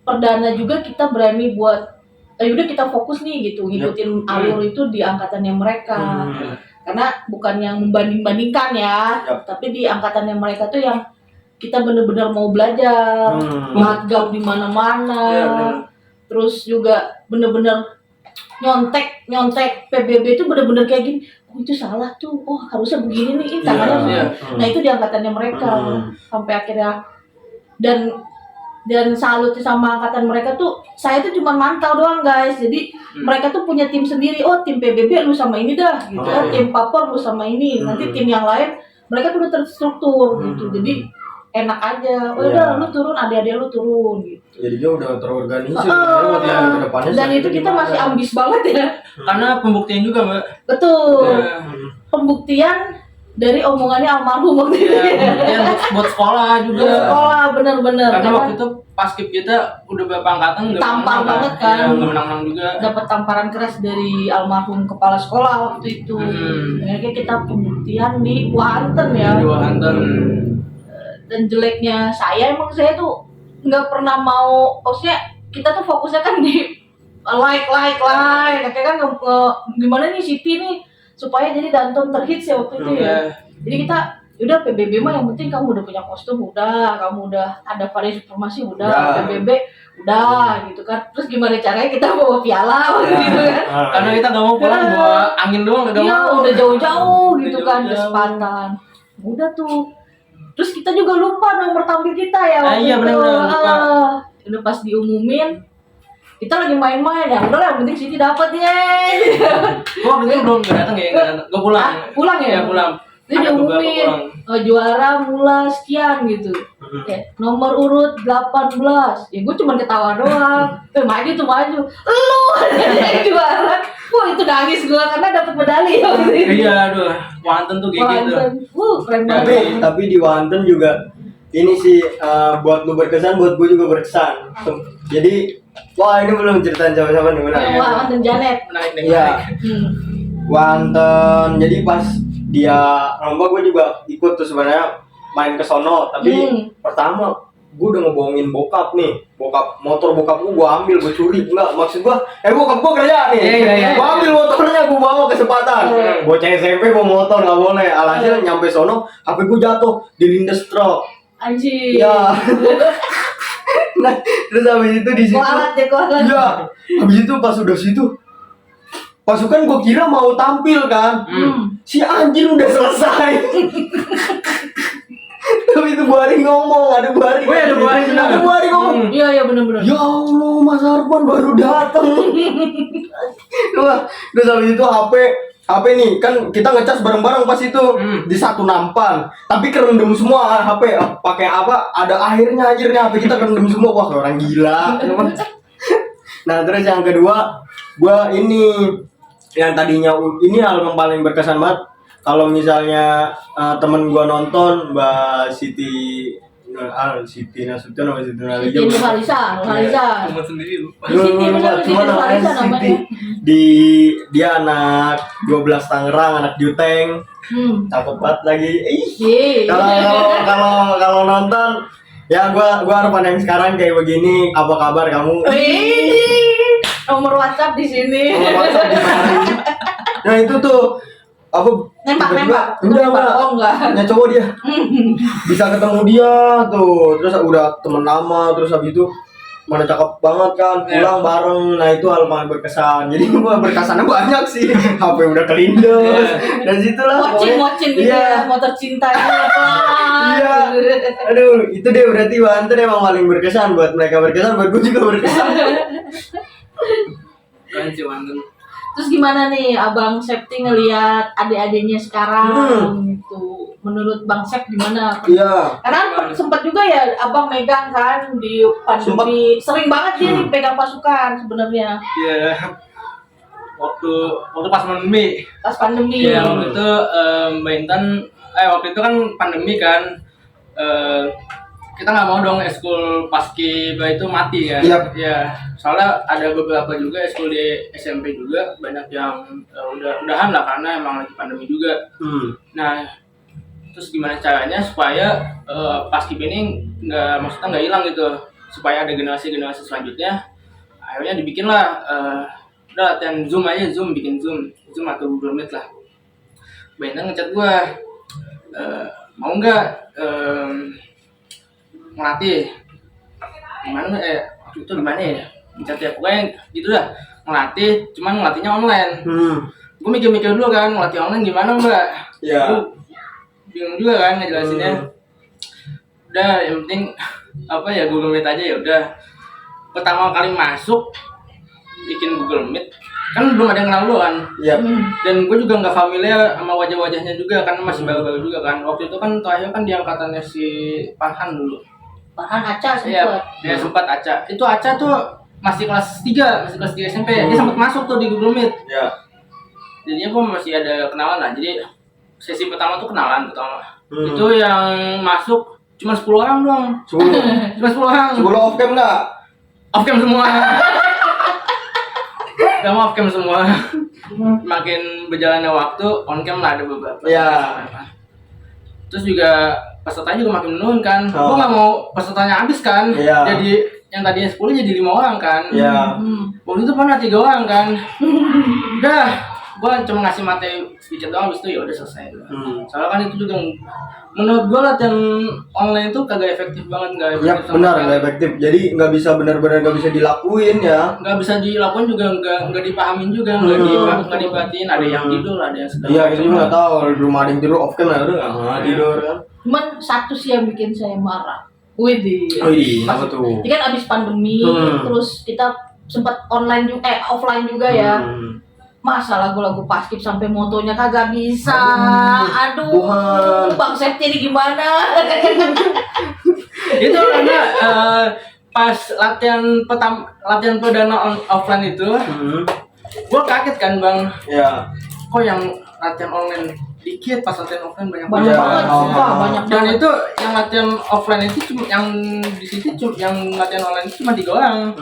perdana juga kita berani buat udah kita fokus nih gitu ngikutin alur itu di angkatannya mereka. Karena bukan yang membanding-bandingkan ya, tapi di angkatannya mereka tuh yang kita bener-bener mau belajar, matgab di mana-mana. Terus juga bener-bener nyontek PBB itu bener-bener kayak gini. Oh itu salah tuh, oh harusnya begini nih, tangannya. Nah itu di angkatannya mereka sampai akhirnya. Dan dan salut sama angkatan mereka tuh, saya tuh cuma mantau doang guys. Jadi mereka tuh punya tim sendiri. Oh, tim PBB lu sama ini dah gitu. Oh, tim Papor lu sama ini. Nanti tim yang lain mereka tuh udah terstruktur gitu. Jadi enak aja. Oh, udah lu turun, adik-adik lu turun gitu. Jadi dia udah terorganisir buat yang kedepannya. Dan itu kita masih ambis banget ya. Karena pembuktian juga, Mbak. Betul. Pembuktian dari omongannya almarhum waktu itu. Ya, buat sekolah juga. Buat sekolah, bener-bener. Karena waktu itu paskib kita udah beberapa angkatan tampar banget kan. Nggak menang-menang juga. Dapat tamparan keras dari almarhum kepala sekolah waktu itu. Akhirnya kita pembuktian di Wahanten ya. Di Wahanten. Dan jeleknya saya tuh nggak pernah mau, maksudnya kita tuh fokusnya kan di like. Kayak kan gimana nih Siti nih supaya jadi Danton terhits ya waktu itu ya. Jadi kita udah PBB mah yang penting kamu udah punya kostum, udah kamu udah ada variasi formasi, udah PBB udah gitu kan. Terus gimana caranya kita bawa piala gitu kan. Karena kita nggak mau pulang bawa angin doang, nggak mau. Iya, udah jauh-jauh gitu kan kesempatan. Udah tuh. Terus kita juga lupa nomor tampil kita ya waktu iya, itu. Bener. Udah pas diumumin kita lagi main-main ya, udah lah yang penting Siti dapat ya. Waktu itu belum datang ya, nggak pulang. Pulang ya? Ya pulang. Jadi diumumin juara mula sekian gitu. Nomor urut 18. Ya gue cuma ketawa doang. Maju. Lu yang juara. Wah, itu nangis gue karena dapat medali. Iya, aduh. Wahanten tuh kayak gitu. Keren banget. Tapi di Wahanten juga ini sih buat lu berkesan, buat gue juga berkesan. Jadi wah, ini belum ceritain sama-sama nih, benar. Wahanten Janet. Iya. Wahanten. Jadi pas dia lomba gue juga ikut tuh sebenarnya main ke sono, tapi pertama gue udah ngebohongin bokap motor bokap gue ambil, gue curi. Enggak, maksud gue bokap gue kerja nih. Gue ambil motornya, gue bawa kesempatan. Bocah SMP bawa motor nggak boleh, alhasil nyampe sono HP gue jatuh dilindas truk. Anjir. Iya. Nah, terus habis itu di situ. Kualat. Iya. Habis itu pas udah situ, pasukan gue kira mau tampil kan. Si anjir udah selesai. Tapi itu Buari ngomong, ada Buari. Oh, ada Buari ngomong. Iya benar-benar. Ya Allah, Mas Arfan baru datang. Terus habis itu HP nih kan kita ngecas bareng-bareng pas itu di satu nampan, tapi kerendam semua HP. Pakai apa? Ada akhirnya HP kita kerendam semua. Wah, orang gila. Nah, terus yang kedua, gua ini yang tadinya ini hal yang paling berkesan banget. Kalau misalnya temen gua nonton Mbak Siti Nasution sama Siti Nurhaliza. Temen sendiri lu. Cuma namanya Siti. Dia anak 12 Tangerang, anak Juteng. Cakep banget lagi. Kalau nonton ya gua harapan yang sekarang kayak begini. Apa kabar kamu? Nomor WhatsApp di sini. Nah, itu tuh apa nembak. Enggak. Ya cowok dia. Bisa ketemu dia tuh. Terus udah temen lama, terus habis itu mana cakep banget kan, pulang bareng. Nah, itu hal paling berkesan. Jadi gua berkesannya banyak sih. HP udah kelindes. Dan situlah mocin gitu ya, motor cintanya apa. Iya. Aduh, itu deh berarti Wahanten emang paling berkesan. Buat mereka berkesan, buat gua juga berkesan. Kan si Wahanten. Terus gimana nih Abang Septi ngelihat adik-adiknya sekarang gitu? Menurut Bang Sep gimana? Iya. Karena sempat juga ya Abang megang kan di pandemi, sering banget dia nih pegang pasukan sebenarnya. Iya. Waktu pas pandemi. Iya, waktu itu Mbak Intan waktu itu kan pandemi kan. Kita nggak mau dong eskul paskibra itu mati kan. Ya, soalnya ada beberapa juga eskul di SMP juga banyak yang udahan lah karena emang lagi pandemi juga. Nah, terus gimana caranya supaya paskib ini maksudnya nggak hilang gitu, supaya ada generasi selanjutnya. Akhirnya dibikinlah udah latihan bikin zoom atau Google Meet lah. Banyak ngechat gua, mau nggak ngelatih gimana itu gimana ya mencet pokoknya gitu dah, ngelatih cuman ngelatihnya online. Gue mikir dulu kan ngelatih online gimana mbak. Gue bingung juga kan ngejelasinnya. udah yang penting apa ya Google Meet aja ya udah. Pertama kali masuk bikin Google Meet kan belum ada yang kenal gue kan. Iya. Dan gue juga nggak familiar sama wajah-wajahnya juga karena masih baru-baru juga kan. Waktu itu kan terakhir kan di angkatannya si Farhan dulu. Farhan Aca Iya, sempet. dia sempat Aca. Itu Aca tuh masih kelas 3 SMP. Dia sempat masuk tuh di Google Meet. Iya. Jadinya gue masih ada kenalan lah. Jadi sesi pertama tuh kenalan pertama. Itu yang masuk cuma 10 orang doang. 10. Cuma 10 orang. 10 off cam enggak? Off cam semua. Gak mau off cam semua. Makin berjalannya waktu, on cam lah ada beberapa. Iya. Terus juga pesertanya juga makin menurun kan. Oh. Gue gak mau pesertanya habis kan. Iya. Jadi yang tadinya 10 jadi 5 orang kan. Iya. Waktu itu pernah 3 orang kan. Udah, gue cuma ngasih materi sedikit doang, habis itu ya udah selesai. Soalnya kan itu juga menurut gue latihan online itu kagak efektif banget, nggak Ya efektif sama benar, sekali. nggak efektif. Jadi nggak bisa benar-benar nggak bisa dilakuin ya. Nggak bisa dilakukan juga, nggak dipahamin juga, nggak diperhatiin. Ada yang tidur, ada yang sedang. Iya, kita juga nggak tahu. Di rumah ada yang tidur off cam lah, udah nggak tidur kan. Cuman satu sih yang bikin saya marah. Widih. Wih, apa tuh? Ini kan abis pandemi, terus kita sempat offline juga ya. Masa lagu-lagu Paskib sampai motonya kagak bisa. Aduh, Tuhan. Bang Septi ini gimana? Itu karena pas latihan perdana offline itu, gue kaget kan bang. Ya. Kok yang latihan online dikit, pas latihan offline banyak Banyak Iya. banget, sumpah, banyak Dan banget. itu yang latihan offline itu cuma yang di situ yang latihan online itu cuma 3 orang.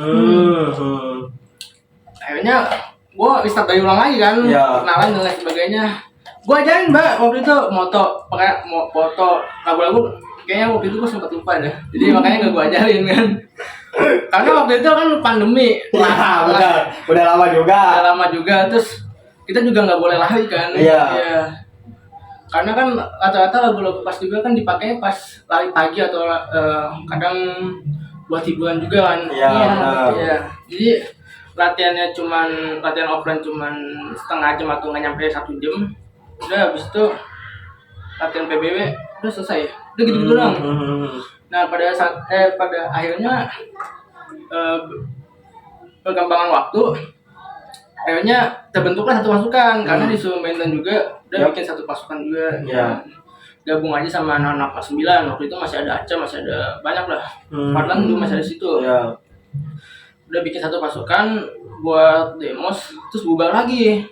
Akhirnya gue restart dari ulang lagi kan, Iya. kenalan dan lain sebagainya. Gue ajarin mbak waktu itu pakai foto lagu-lagu. Kayaknya waktu itu gue sempat lupa deh, jadi makanya gak gue ajarin kan. Karena waktu itu kan pandemi, Wah, udah lama juga. udah lama juga, terus kita juga nggak boleh lari kan. Iya. Karena kan rata-rata lagu-lagu pas juga kan dipakai pas lari pagi atau kadang buat hiburan juga kan. Iya. benar. Iya. Jadi latihan offline cuman setengah jam atau nggak nyampe 1 jam. Udah habis itu latihan PBB udah selesai. Udah gitu-gitu doang. Nah pada akhirnya perkembangan waktu akhirnya terbentuklah satu pasukan karena disuruh maintenance juga udah bikin satu pasukan juga. Iya. Gabung aja sama anak-anak kelas 9. Waktu itu masih ada Aca, masih ada banyak lah. Padahal dulu masih ada situ. Iya. Udah bikin satu pasukan buat demos, terus bubar lagi.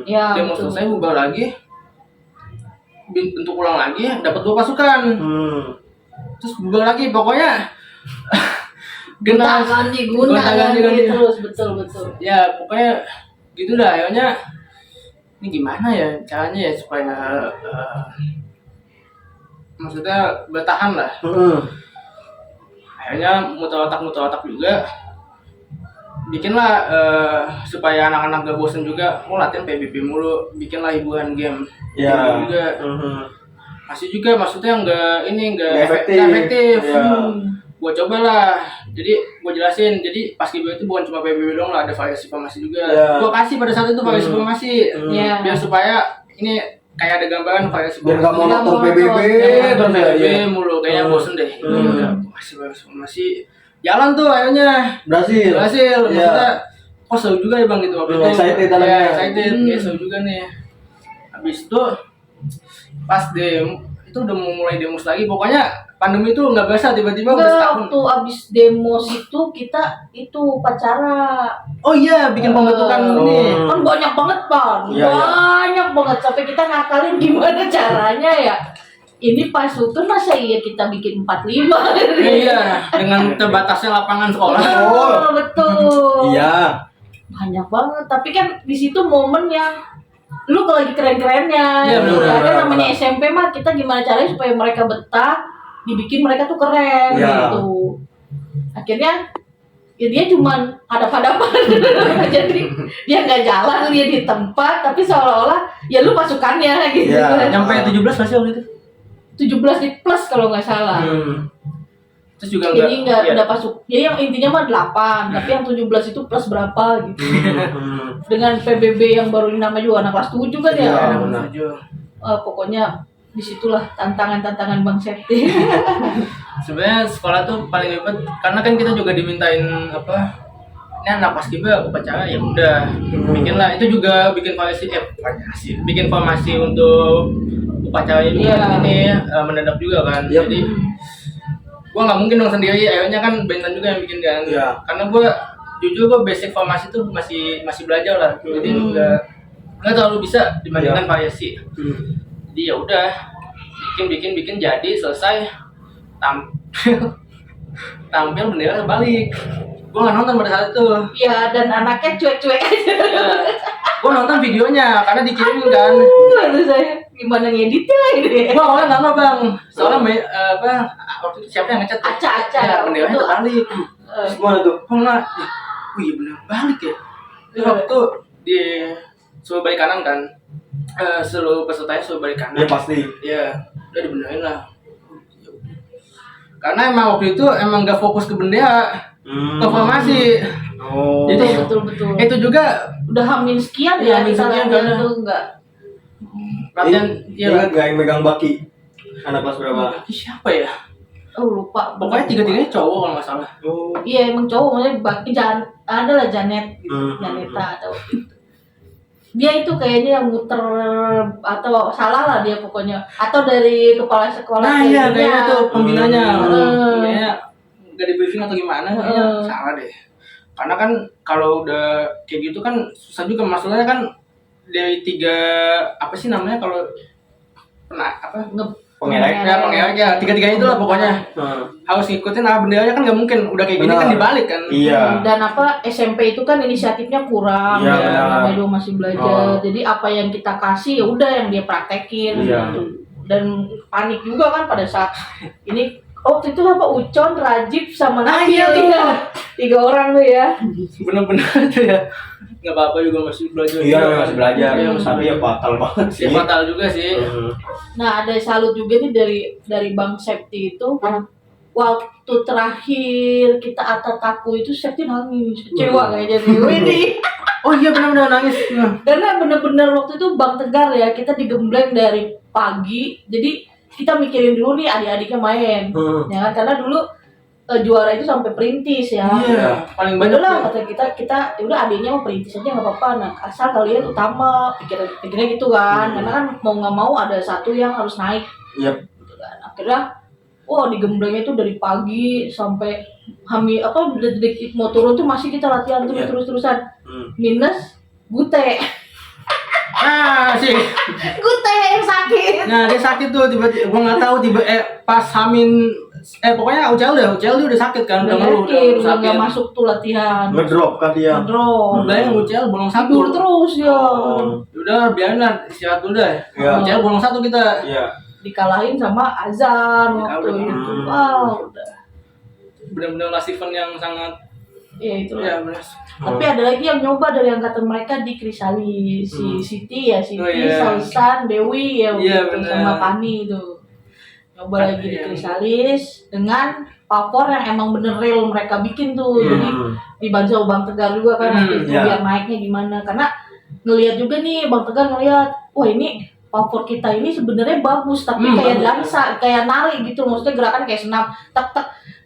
Ya, Demos betul. selesai bubar lagi, bentuk ulang lagi, dapat 2 pasukan, terus bubar lagi. Pokoknya Gonta-ganti terus, betul. Ya pokoknya gitu dah. Akhirnya ini gimana ya caranya ya supaya maksudnya bertahan lah. Akhirnya muter otak juga. Bikinlah supaya anak-anak gak bosen juga, latihan PBB mulu, bikinlah hiburan game. Iya. Juga. Masih juga maksudnya nggak efektif. Iya. Gua cobalah. Jadi gua jelasin. Jadi Paskibra itu bukan cuma PBB doang lah, ada variasi formasi juga. Iya. Gua kasih pada saat itu variasi formasi. Iya. Biar supaya ini kayak ada gambaran variasi Biar nggak formasi. monoton PBB terus ya. PBB Iya. mulu kayaknya bosen deh. Udah kasih variasi formasi. Jalan tuh akhirnya. Berhasil. Maksudnya kok seru juga ya bang gitu waktu itu. Excited Ya, anaknya. excited. Kayak seru juga nih. Habis itu pas demo itu udah mau mulai demos lagi. Pokoknya pandemi itu nggak berasa tiba-tiba udah Enggak, setahun. waktu abis demos itu kita itu upacara. Oh iya, bikin pembentukan ini. Kan banyak banget, Pak. Iya, iya. Banyak banget sampai kita ngakalin gimana caranya ya. Ini pas itu masa iya kita bikin 45. Iya, dengan terbatasnya lapangan sekolah. Betul. Iya. Banyak banget, tapi kan di situ momen yang lu lagi keren-kerennya. Iya, benar, Kan namanya SMP mah kita gimana caranya supaya mereka betah, dibikin mereka tuh keren Iya. gitu. Akhirnya ya dia cuman hadap-hadapan. Jadi dia nggak jalan, dia di tempat, tapi seolah-olah ya lu pasukannya gitu. Iya. Nyampe 17 masih waktu itu. 17 di plus kalau nggak salah. Terus juga Jadi iya. nggak pasuk. Ya yang intinya mah 8, tapi yang 17 itu plus berapa gitu. Dengan PBB yang baru ini nama juga anak kelas 7 kan ya. Iya, benar. Pokoknya disitulah tantangan Bang Septi. Sebenarnya sekolah tuh paling ribet karena kan kita juga dimintain apa, ini anak paskibra upacara, ya udah bikinlah, itu juga bikin bikin formasi untuk upacaranya juga. Ini mendadak juga kan. Jadi gua nggak mungkin dong sendiri, akhirnya kan Bentan juga yang bikin kan. Karena gua jujur gua basic formasi tuh masih belajar lah, jadi nggak terlalu bisa dibandingkan variasi. Jadi ya udah bikin jadi selesai, tampil bendera balik. Gue nggak nonton pada saat itu. Iya, dan anaknya cuek-cuek aja. Ya, gue nonton videonya karena dikirimin kan. Lalu saya gimana ngeditnya ini? Gue awalnya nggak mau bang, soalnya waktu itu siapa yang ngecat? Aca. Ya, benderanya Itu balik. Gimana tuh? Oh nggak, iya bener balik ya. Terus waktu itu di suruh balik kanan kan, seluruh pesertanya suruh balik kanan. Ya pasti. Ya, udah dibenerin lah. Karena emang waktu itu emang gak fokus ke bendera, ke formasi. Jadi betul. itu juga Udah hamin sekian Iya, ya hamin kita sekian latihan karena- tuh enggak. latihan. Ingat gak yang megang baki? Anak kelas berapa? Siapa ya? Oh lupa. Pokoknya tiga-tiganya cowok kalau nggak salah. Iya emang cowok, maksudnya Baki ada lah Janet, Janeta atau itu. Dia itu kayaknya yang muter atau salah lah dia pokoknya, atau dari kepala sekolah. Nah iya kayaknya tuh pembinanya. Hmm. Kayaknya nggak di briefing atau gimana, kayaknya salah deh. Karena kan kalau udah kayak gitu kan susah juga, masalahnya kan dari tiga apa sih namanya kalau Pengerek. pengerek ya, tiga-tiganya itu lah pokoknya. Harus ngikutin benderanya kan nggak mungkin udah kayak gini kan dibalik kan. Iya. Dan SMP itu kan inisiatifnya kurang, Iya, benar. namanya juga masih belajar. Jadi apa yang kita kasih ya udah yang dia praktekin. Iya. Gitu. Dan panik juga kan pada saat ini. Waktu itu apa Ucon, Rajib sama Nabil ya. 3 orang tuh ya. Bener-bener tuh ya. Nggak apa-apa juga masih belajar. Iya, masih belajar. Iya, Tapi ya fatal banget sih. Ya fatal juga sih. Nah ada salut juga nih dari Bang Septi itu. Waktu terakhir kita atataku itu Septi nangis, kecewa kayaknya nih. Ini. Oh iya benar-benar nangis. Karena bener-bener waktu itu Bang Tegar ya, kita digembleng dari pagi. Jadi kita mikirin dulu nih adik-adiknya main. Ya kan, karena dulu juara itu sampai perintis ya. Iya, paling banyak. Udah lah kata kita, ya udah adiknya mau perintis aja nggak apa-apa. Nah asal kalian utama, pikirnya gitu kan. Karena kan mau nggak mau ada satu yang harus naik. Yep. Gitu kan. Akhirnya, digemblengnya itu dari pagi sampai detik mau turun tuh masih kita latihan terus-terusan. Minus Gute. Sih. Gute yang sakit. Nah dia sakit tuh tiba-tiba, gua nggak tahu pas Hamin pokoknya Ucel dia udah sakit kan, udah ngeluh, udah sakit. nggak masuk tuh latihan. Ngedrop kah dia? Ngedrop. Udah Ucel bolong satu. Tidur terus ya. Udah biarin lah, istirahat dulu deh. Iya. Ucel bolong satu kita. Iya. Dikalahin sama Azan waktu itu. Wow, udah. Benar-benar last event yang sangat. Ya itu. Ya benar. Tapi ada lagi yang nyoba dari angkatan mereka di Krisalis, si Siti, Oh, iya. Salisan, Dewi ya, Iya, gitu, benar. sama Pani itu. Nyoba lagi di Krisalis dengan pavor yang emang bener real mereka bikin tuh. Jadi dibantu sama Bang Tegar juga kan waktu itu, biar naiknya gimana. Karena ngelihat juga nih Bang Tegar ngelihat, wah ini pavor kita ini sebenarnya bagus tapi kayak dansa, kayak nari gitu. Maksudnya gerakan kayak senam, tek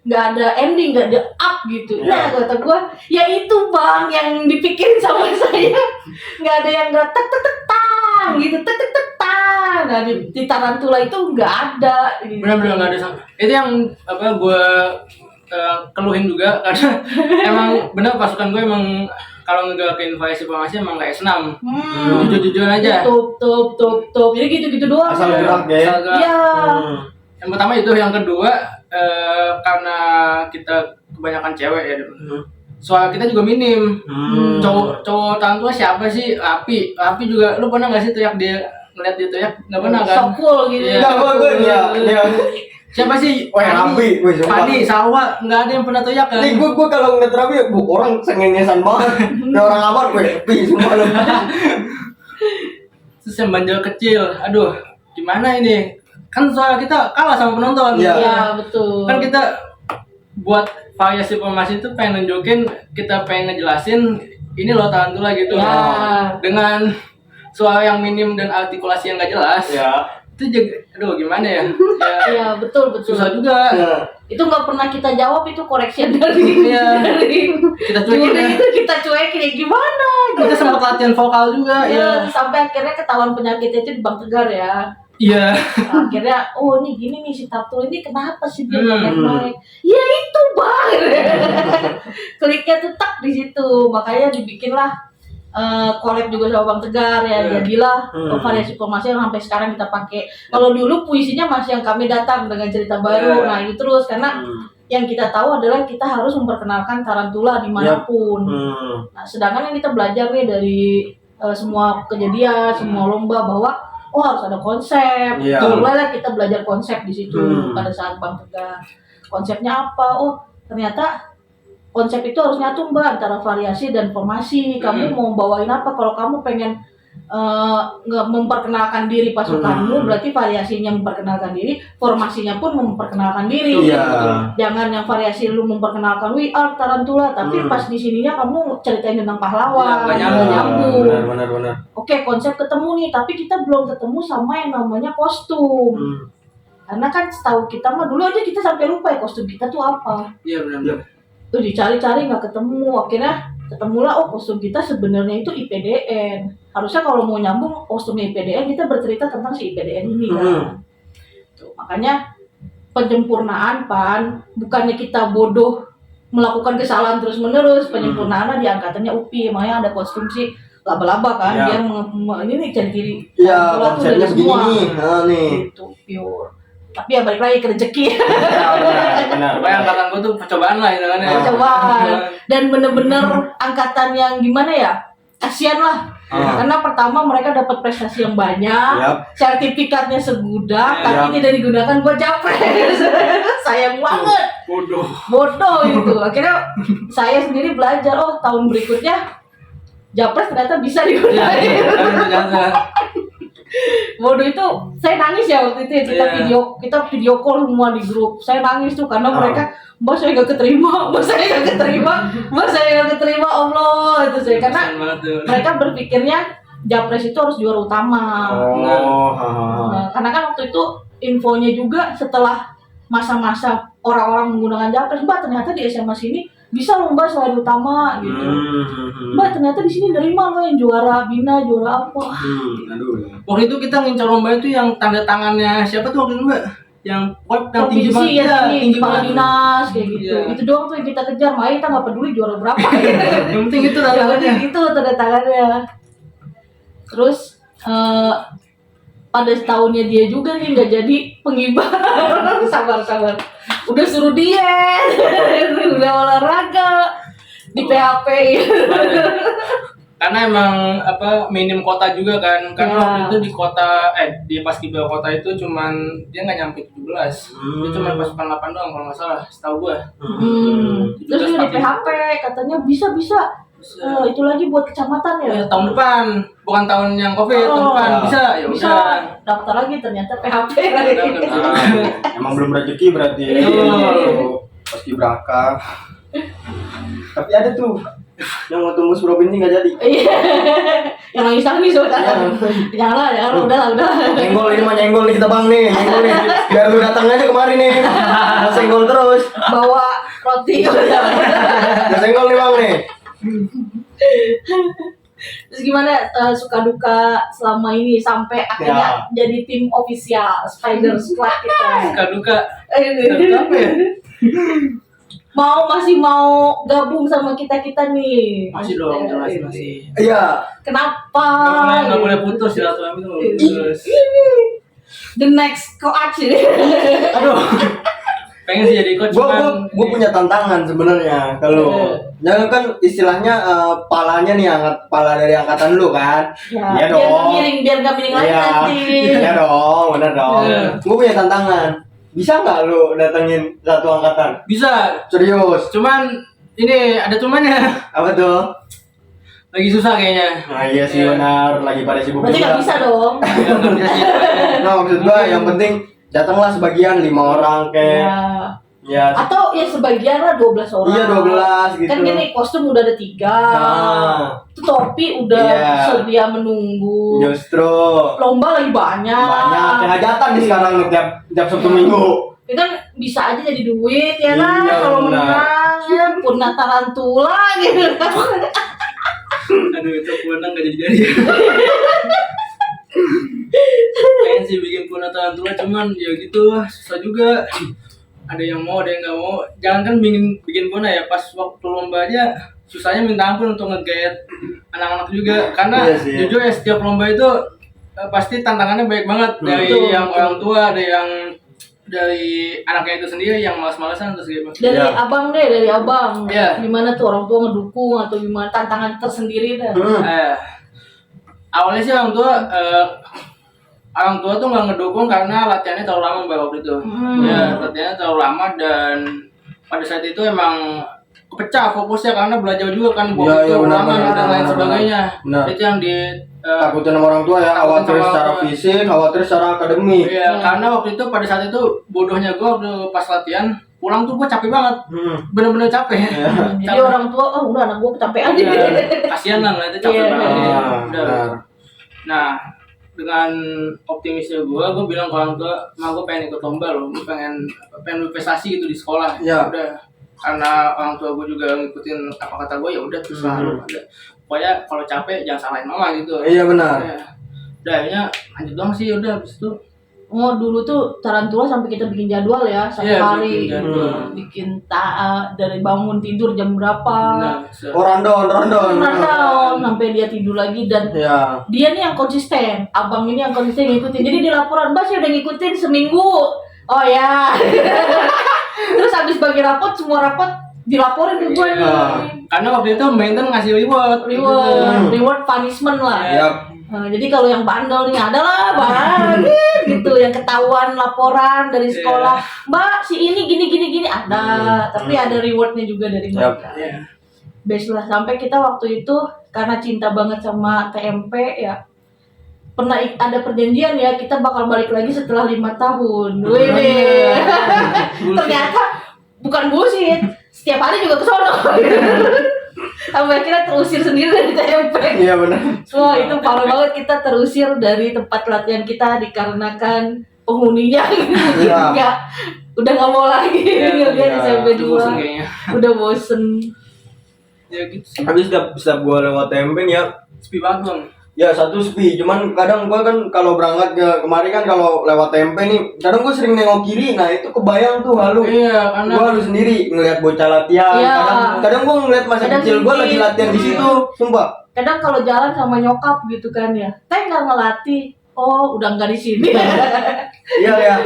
nggak ada ending, nggak ada up gitu. Nah kata gue, ya itu Bang yang dipikirin sama saya. Nggak ada yang nggak tek tang gitu, tek tang. Nah di Tarantula itu nggak ada. Gitu. Benar-benar nggak ada sama. Itu yang gue keluhin juga karena emang benar pasukan gue emang kalau ngegerakin variasi formasi emang kayak senam. Jujur-jujuran aja. Tup. Jadi gitu-gitu doang. Asal gerak ya. Asal gerak. Iya. Yang pertama itu, yang kedua karena kita kebanyakan cewek ya, soal kita juga minim. Cowok Tarantula siapa sih? Api juga. Lu pernah nggak sih teriak dia, ngeliat dia teriak? Nggak pernah kan? Sokul gitu. Iya. Enggak, gue Siapa sih? Rapi, Padi, Salwa, nggak ada yang pernah teriak kan? nih gue kalau ngeliat Rapi, orang sengengesan banget. Kayak orang amat, gue semua lu. Terus yang banjir kecil, aduh, gimana ini? Kan soal kita kalah sama penonton. Iya, betul. Kan kita buat variasi formasi itu pengen nunjukin, kita pengen ngejelasin ini loh Tarantula gitu. Ya. Dengan suara yang minim dan artikulasi yang gak jelas. Ya. Itu juga, aduh gimana ya? Iya, betul. Susah juga. Ya. Itu nggak pernah kita jawab, itu correction dari Kita cuekin ya. itu kita cuekin ya gimana? Kita sempat latihan vokal juga Ya, ya. sampai akhirnya ketahuan penyakitnya itu di Bang Tegar ya. Iya. Nah, akhirnya ini gini nih si Tatul ini kenapa sih dia nggak naik? Ya itu Bang. Kliknya tuh tak di situ, makanya dibikinlah collab juga sama Bang Tegar ya. Jadilah variasi formasi yang sampai sekarang kita pakai. Kalau dulu puisinya masih yang kami datang dengan cerita baru. Nah itu terus karena yang kita tahu adalah kita harus memperkenalkan tarantula dimanapun. Nah sedangkan yang kita belajar nih dari semua kejadian, semua lomba bahwa harus ada konsep. Mulailah kita belajar konsep di situ pada saat Bang Tegar. Konsepnya apa? Ternyata konsep itu harus nyatu Mbak antara variasi dan formasi. Kamu mau bawain apa? Kalau kamu pengen nggak memperkenalkan diri pasukanmu, berarti variasinya memperkenalkan diri, formasinya pun memperkenalkan diri. Jangan yang variasi lu memperkenalkan we are tarantula, tapi pas di sininya kamu ceritain tentang pahlawan, nyambung. Benar. Oke, konsep ketemu nih, tapi kita belum ketemu sama yang namanya kostum. Karena kan setahu kita mah dulu aja kita sampai lupa ya kostum kita tuh apa. Iya benar. Tuh dicari-cari nggak ketemu, akhirnya ketemulah kostum kita sebenarnya itu IPDN. Harusnya kalau mau nyambung kostumnya IPDN kita bercerita tentang si IPDN ini kan. Tuh, makanya penyempurnaan bukannya kita bodoh melakukan kesalahan terus menerus, penyempurnaan di angkatannya UPI, makanya ada kostum si laba-laba kan, dia ini nih jadi diri. Iya, konsepnya begini nih. Itu pure. Tapi ya balik lagi ke rezeki. Benar. Pokoknya angkatan gue tuh percobaan lah itu kan ya. Percobaan. Dan bener-bener angkatan yang gimana ya? Kasian lah. Karena pertama mereka dapat prestasi yang banyak, sertifikatnya segudang, tapi tidak digunakan buat japres. Sayang banget. Bodoh itu. Akhirnya saya sendiri belajar, tahun berikutnya japres ternyata bisa digunakan. Bodoh itu, saya nangis ya waktu itu ya, kita video call semua di grup. Saya nangis tuh karena mereka, mbak saya gak keterima, Allah itu saya karena mereka berpikirnya japres itu harus juara utama. Karena kan waktu itu infonya juga setelah masa-masa orang-orang menggunakan japres, mbak ternyata di SMA sini bisa loh mbak selain utama gitu. Mbak ternyata di sini nerima loh yang juara bina, juara apa. Waktu itu kita ngincar lomba itu yang tanda tangannya siapa tuh waktu itu mbak? Yang yang tinggi banget ya, tinggi kepala dinas kayak gitu. Itu doang tuh yang kita kejar, makanya kita nggak peduli juara berapa. Yang penting itu tanda tangannya. Itu tanda tangannya. Terus pada setahunnya dia juga nih nggak jadi pengibar. sabar udah suruh diet udah olahraga di PHP. Karena emang minim kota juga kan waktu itu di kota di Paskibra kota itu cuman dia nggak nyampe 17. Dia cuma pasukan 8 doang kalau nggak salah setahu gua. Terus dia di PHP katanya bisa. Itu lagi buat kecamatan ya? Tahun depan, bukan tahun yang COVID, tahun depan bisa. Daftar lagi ternyata PHP. Emang belum rezeki berarti. Paskibraka. Tapi ada tuh yang mau tembus provinsi nggak jadi. Yang nangis udah. Jangan, udah. Nyenggol nih kita bang nih, nyenggol nih. Biar lu datang aja kemari nih. Senggol terus. Bawa roti. Senggol nih bang nih. Terus gimana suka duka selama ini sampai akhirnya jadi tim official Spider Squad kita? Suka duka apa ya? Masih mau gabung sama kita nih? Masih dong, masih. Iya. Kenapa? Nggak boleh putus silaturahmi itu nggak putus. The next coach ini. Aduh. Pengen sih jadi coach gue punya tantangan sebenarnya kalau jangan kan istilahnya palanya nih pala dari angkatan lu kan ya dong biar nggak miring lagi nanti ya dong benar dong gue punya tantangan bisa nggak lu datengin satu angkatan bisa serius cuman ini ada cumannya apa tuh lagi susah kayaknya. Nah iya sih benar lagi pada sibuk berarti nggak bisa dong. Nah maksud gue yang penting datanglah sebagian 5 orang kayak Ya. Atau ya sebagian lah 12 orang. Iya 12 gitu. Kan gini, kostum udah ada 3. Itu topi udah sedia menunggu. Justru Lomba lagi banyak. kayak hajatan nih sekarang tiap Sabtu Minggu. Itu kan bisa aja jadi duit ya kan, Iya, kalau benar. menang ya purna tarantula gitu. Aduh itu purna nggak jadi. Pengen sih bikin purna tarantula, cuman ya gitu susah juga. Ada yang mau, ada yang nggak mau. Jangan kan bikin purna ya, pas waktu lomba aja susahnya minta ampun untuk nge-get anak-anak juga. Karena Iya jujur ya setiap lomba itu pasti tantangannya banyak banget. Dari yang orang tua, ada yang dari anaknya itu sendiri yang malas-malasan terus gitu. Dari abang deh, dari abang. Iya. Gimana tuh orang tua ngedukung atau gimana, tantangan tersendiri dah. Awalnya sih orang tua tuh nggak ngedukung karena latihannya terlalu lama mbak waktu itu. Ya latihannya terlalu lama dan pada saat itu emang kepecah fokusnya karena belajar juga kan waktu itu lama dan lain sebagainya. Itu yang takutin sama orang tua ya, khawatir secara fisik, khawatir secara akademik. Iya, karena waktu itu pada saat itu bodohnya gue waktu pas latihan pulang tuh gue capek banget, bener-bener capek. Jadi orang tua, oh udah anak gue kecapean aja. Kasian lah itu capek banget. Nah, dengan optimisnya gue bilang ke orang tua, gue pengen ikut lomba loh, gue pengen berprestasi gitu di sekolah. Ya. Udah, karena orang tua gue juga ngikutin apa kata gue, ya udah terus lu ada. Pokoknya kalau capek jangan salahin mama gitu. Iya benar. Udah akhirnya lanjut doang sih, udah habis itu. Oh dulu tuh tarantula sampai kita bikin jadwal ya, satu hari bikin dari bangun tidur jam berapa. Random sampai dia tidur lagi dan dia nih yang konsisten, abang ini yang konsisten ngikutin. Jadi di laporan Bas ya udah ngikutin seminggu. Oh ya. Terus habis bagi rapot, semua rapot dilaporin ke gue nih. Karena waktu itu maintain ngasih reward punishment lah. Jadi kalau yang bandel nih adalah bang gitu, yang ketahuan laporan dari sekolah, Mbak si ini gini ada, tapi ada rewardnya juga dari mereka. Best lah, sampai kita waktu itu karena cinta banget sama TMP ya, pernah ada perjanjian ya kita bakal balik lagi setelah 5 tahun. Ternyata bukan bullshit, setiap hari juga ke sono. Sampai akhirnya terusir sendiri dari TMP. Iya benar. Wah itu parah banget, kita terusir dari tempat latihan kita dikarenakan penghuninya udah nggak mau lagi ngeliat di SMP 2. Udah bosen. Ya gitu sih. Habis setiap gue lewat TMP nih ya, sepi banget bang. Ya satu sepi, cuman kadang gue kan kalau berangkat kemarin kan kalau lewat TMP nih, kadang gue sering nengok kiri, nah itu kebayang tuh halu. Iya, karena gue halu sendiri ngeliat bocah latihan. Kadang gue ngeliat masa kecil gue lagi latihan di situ, sumpah. Kadang kalau jalan sama nyokap gitu kan ya, nggak ngelatih. Oh, udah nggak di sini. Iya ya.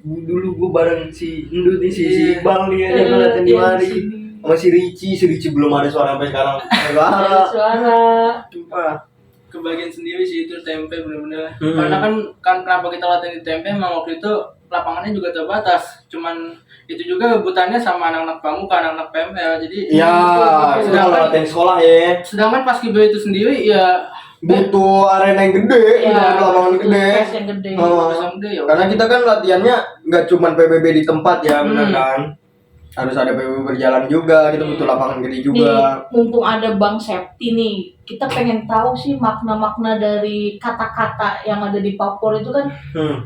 Dulu gue bareng si Indut nih, si Bang nih yang latihan di mari. Sama si Ricci belum ada suara sampai sekarang. Suara. Kebagian sendiri sih itu TMP bener-bener. Karena kan kenapa kita latihan di TMP emang waktu itu lapangannya juga terbatas. Cuman itu juga rebutannya sama anak-anak pramuka, anak-anak PML. Jadi sedangkan latihan sekolah ya. Sedangkan pas Kibra itu sendiri ya butuh arena yang gede, lapangan gede. Karena kita kan latihannya nggak cuma PBB di tempat ya, benar kan? Harus ada PBB berjalan juga, kita butuh lapangan gede juga. Nih, mumpung ada Bang Septi nih, kita pengen tahu sih makna-makna dari kata-kata yang ada di Papor itu kan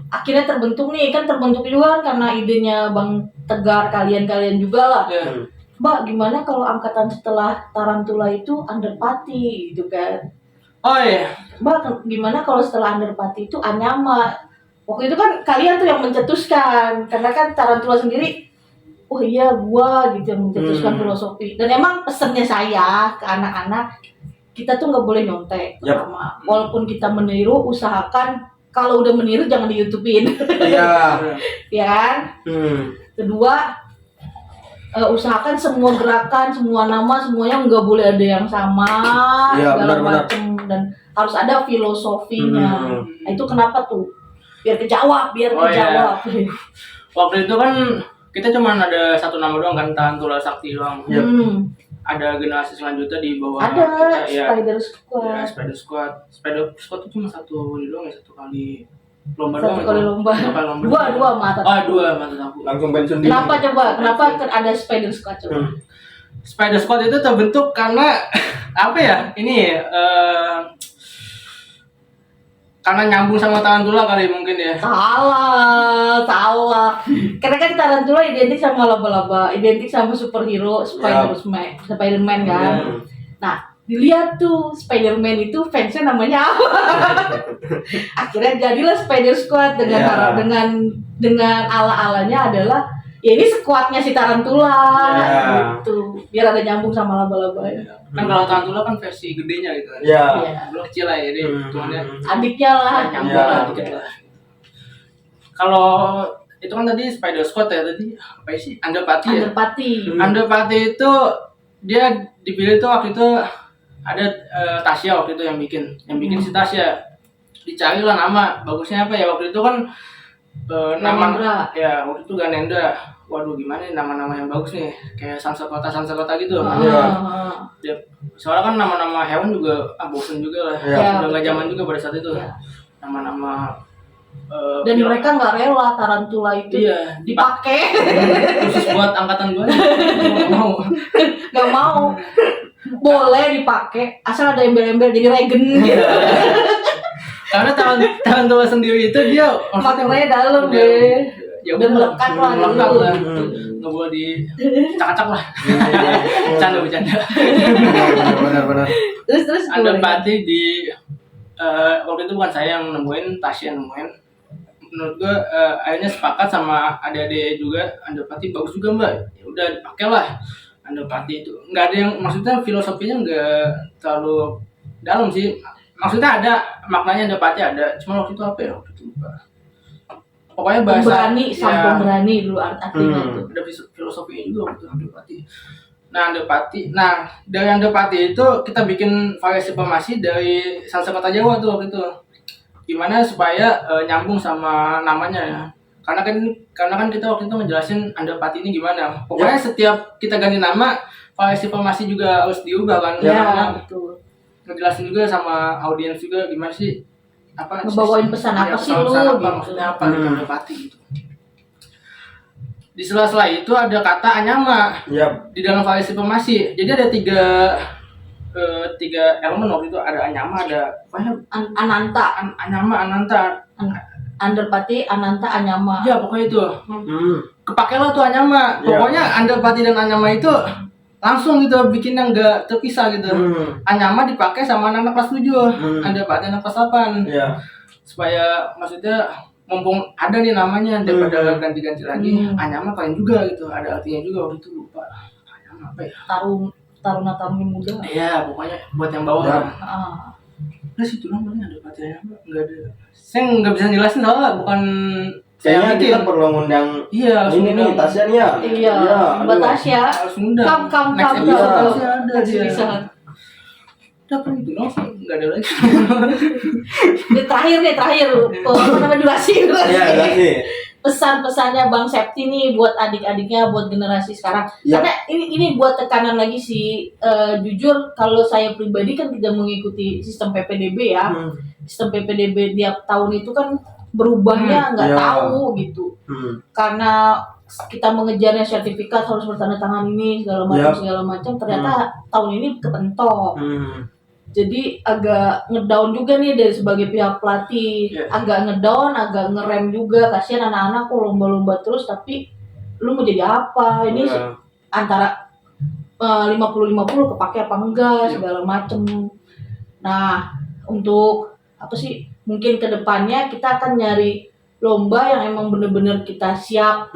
akhirnya terbentuk juga kan karena idenya Bang Tegar, kalian juga lah. Mbak, gimana kalau angkatan setelah Tarantula itu Underpati gitu kan? Oh iya. Mbak, gimana kalau setelah Underpati itu Anyama? Waktu itu kan kalian tuh yang mencetuskan, karena kan Tarantula sendiri, oh iya gua gitu yang mencetuskan filosofi. Dan emang pesennya saya ke anak-anak, kita tuh nggak boleh nyontek. Pertama, walaupun kita meniru, usahakan kalau udah meniru jangan di YouTube-in. Iya. Ya kan? Kedua, usahakan semua gerakan, semua nama, semuanya nggak boleh ada yang sama, segala macam, dan harus ada filosofinya. Nah, itu kenapa tuh? Biar kejawab. Iya. Waktu itu kan kita cuma ada satu nama doang kan, Tarantula Sakti doang. Ada generasi selanjutnya di bawah ada kita, Spider Squad. Spider Squad itu cuma satu doang ya, satu kali lomba Satu doang kali itu. lomba. Apa lomba? Dua mata. Oh, dua mata aku. Langsung pensiun diri. Kenapa coba? Kenapa ada spider squad coba? Spider Squad itu terbentuk karena apa ya? Ini karena nyambung sama tarantula kali mungkin ya. Salah. Karena kan tarantula identik sama laba-laba, identik sama superhero Spider-Man kan. Nah, dilihat tuh Spider-Man itu fansnya namanya apa? Akhirnya jadilah Spider Squad dengan ala-alanya adalah ya ini squadnya si tarantula gitu. Biar ada nyambung sama laba-laba. Kan kalau tarantula kan versi gedenya gitu kan. Iya. Belum kecil lah jadi hitungannya Adiknya lah. nyambung lah dikit lah. Kalau itu kan tadi Spider Squad ya tadi apa sih? Underparty ya. Underparty itu dia dipilih tuh waktu itu ada Tasya waktu itu yang bikin si Tasya. Dicari lah nama bagusnya apa ya waktu itu kan nama ya waktu itu Ganendra. Waduh gimana nih nama-nama yang bagus nih kayak Sansekerta gitu. Ya, soalnya kan nama-nama hewan juga bosen juga lah. Udah nggak zaman juga pada saat itu. Nama-nama dan mereka nggak rela tarantula itu dipakai khusus buat angkatan gue. nggak mau boleh dipakai asal ada embel-embel jadi regen gitu. Karena tarantula sendiri itu dia makanya dalam deh ya udah melekat lah nggak boleh dicacak lah. Bercanda Benar. terus Underparty di waktu itu bukan saya yang nemuin, Tasya yang nemuin. Menurut gue akhirnya sepakat sama adik-adik juga Underparty bagus juga mbak. Ya udah dipakai lah Underparty itu. Nggak ada yang maksudnya filosofinya nggak terlalu dalam sih. Maksudnya ada maknanya Underparty ada. Cuma waktu itu apa ya waktu itu lupa. Pokoknya bahasa pemberani pemberani dulu artinya itu. Ada filosofinya juga waktu Underparty. Nah dari Underparty itu kita bikin variasi formasi dari Sansekerta Jawa tuh waktu itu. Gimana supaya nyambung sama namanya ya. Karena kan kita waktu itu ngejelasin Underparty ini gimana. Pokoknya setiap kita ganti nama, variasi formasi juga harus diubah kan. Ya, betul. Ngejelasin juga sama audiens juga gimana sih apa ngebawain pesan apa sih lu gitu. Gitu. Maksudnya apa gitu Underparty gitu. Di sela-sela itu ada kata anyama di dalam variasi formasi. Jadi ada tiga elemen waktu itu, ada anyama, ada Ananta. Underparty, Ananta, anyama. Ya pokoknya itu. Kepakailah tuh anyama. Pokoknya Underparty dan anyama itu langsung gitu bikin yang enggak terpisah gitu. Anyama dipakai sama anak kelas 7, Underparty anak kelas 8. Supaya maksudnya mumpung ada nih namanya daripada ganti-ganti lagi, anyama kalian juga gitu. Ada artinya juga waktu itu lupa. Anyama apa ya? Taruna-taruni muda. Iya, pokoknya buat yang bawah. Nah situ namanya Underparty anyama. Enggak ada. Saya nggak bisa jelasin soalnya bukan kayaknya kita perlu ngundang ini nih Tasya nih ya. Iya, Mbak Tasya. Harus ngundang. Kam. Ada bisa. Dapat itu langsung nggak ada lagi. Ini terakhir. Apa namanya durasi? Durasi. Pesan-pesannya Bang Septi nih buat adik-adiknya, buat generasi sekarang. Karena ini buat tekanan lagi sih. Jujur kalau saya pribadi kan tidak mengikuti sistem PPDB ya. Sistem PPDB tiap tahun itu kan berubahnya nggak tahu gitu. Karena kita mengejarnya sertifikat harus bertanda tangan ini segala macam. Ternyata tahun ini kepentok. Jadi agak ngedown juga nih dari sebagai pihak pelatih, agak ngedown, agak ngerem juga. Kasihan anak-anak kok lomba-lomba terus, tapi lu mau jadi apa? Ini antara 50-50 kepake apa enggak segala macem. Nah untuk apa sih? Mungkin kedepannya kita akan nyari lomba yang emang bener-bener kita siap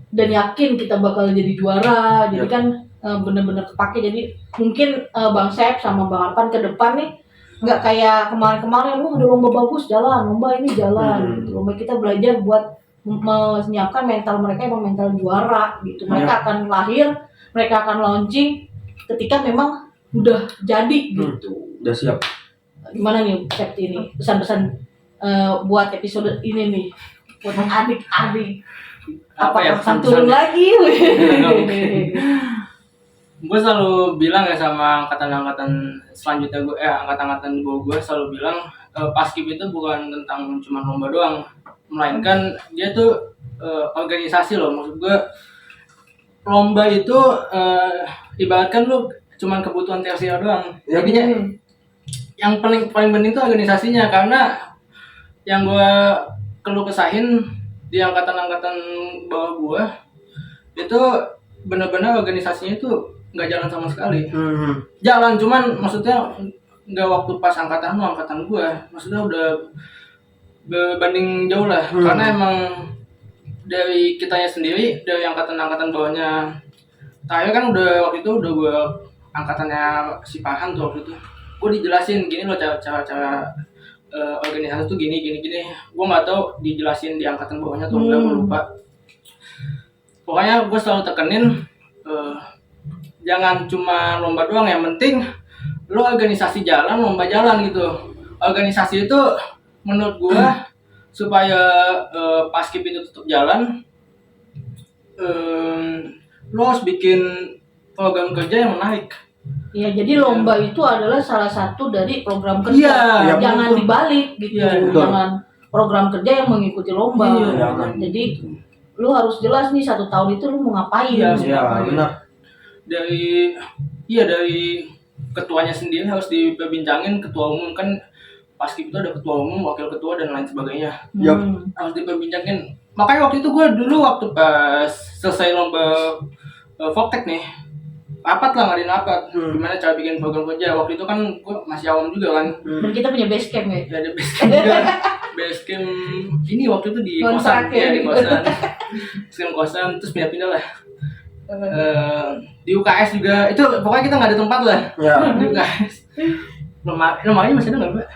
dan yakin kita bakal jadi juara. Jadi kan bener-bener kepake. Jadi mungkin Bang Sep sama Bang Arpan ke depan nih nggak kayak kemarin-kemarin lu ada lomba bagus lomba ini jalan gitu. Lomba kita belajar buat menyiapkan mental mereka emang mental juara gitu. Mereka akan lahir, mereka akan launching ketika memang udah jadi gitu. Udah siap. Gimana nih Sep ini pesan-pesan buat episode ini nih buat adik-adik apa ya turun lagi gue selalu bilang ya sama angkatan-angkatan selanjutnya gue, angkatan-angkatan di bawah gue selalu bilang paskib itu bukan tentang cuma lomba doang, melainkan dia tuh organisasi loh. Maksud gue lomba itu ibaratkan lu cuma kebutuhan tersier doang. Jadinya yang paling penting itu organisasinya, karena yang gue keluh kesahin di angkatan-angkatan bawah gue itu benar-benar organisasinya itu nggak jalan sama sekali. Jalan cuman maksudnya nggak waktu pas angkatan lu, angkatan gue maksudnya udah berbanding jauh lah. Karena emang dari kitanya sendiri, dari angkatan-angkatan bawahnya terakhir kan udah waktu itu udah gue angkatannya si Pahan tuh, waktu itu gue dijelasin gini loh cara organisasi tuh gini. Gue nggak tahu dijelasin di angkatan bawahnya tuh enggak, gue lupa. Pokoknya gue selalu tekenin jangan cuma lomba doang, yang penting lo organisasi jalan, lomba jalan gitu. Organisasi itu menurut gue supaya paskib itu tetap jalan, lo harus bikin program kerja yang menarik. Ya, jadi lomba itu adalah salah satu dari program kerja. Iya, Jangan dibalik gitu. Iya, Jangan program kerja yang mengikuti lomba. Iya, jadi lu harus jelas nih 1 tahun itu lu mau ngapain. Iya, benar. Dari ketuanya sendiri harus diperbincangin, ketua umum kan paskib itu ada ketua umum, wakil ketua dan lain sebagainya. Harus diperbincangin. Makanya waktu itu gue dulu waktu pas selesai lomba Voktek nih, rapat lah, ngadain rapat. Gimana cara bikin program kerja. Waktu itu kan gue masih awam juga kan. Dan kita punya base camp ya. Ya ada base camp juga. Base camp ini waktu itu di kosan, ya di kosan. Base kosan terus pindah-pindah lah. Di UKS juga itu pokoknya kita nggak ada tempat lah. Ya. Di UKS. Lemari masih ada nggak, Mbak?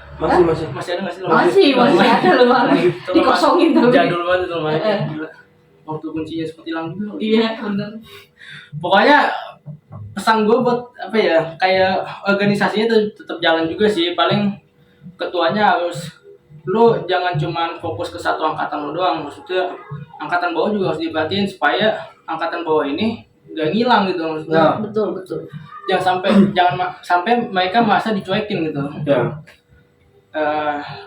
Masih ada nggak sih lemari? Masih ada lemari. Dikosongin tapi. Jadul banget itu lemari. Gila. Waktu kuncinya seperti hilang juga. Iya, benar. Pokoknya pesan gue buat apa ya, kayak organisasinya tetap jalan juga sih. Paling ketuanya harus, lo jangan cuman fokus ke satu angkatan lo doang. Maksudnya angkatan bawah juga harus diperhatiin supaya angkatan bawah ini gak ngilang gitu maksudnya. Betul. Jangan sampai mereka merasa dicuekin gitu. Ya.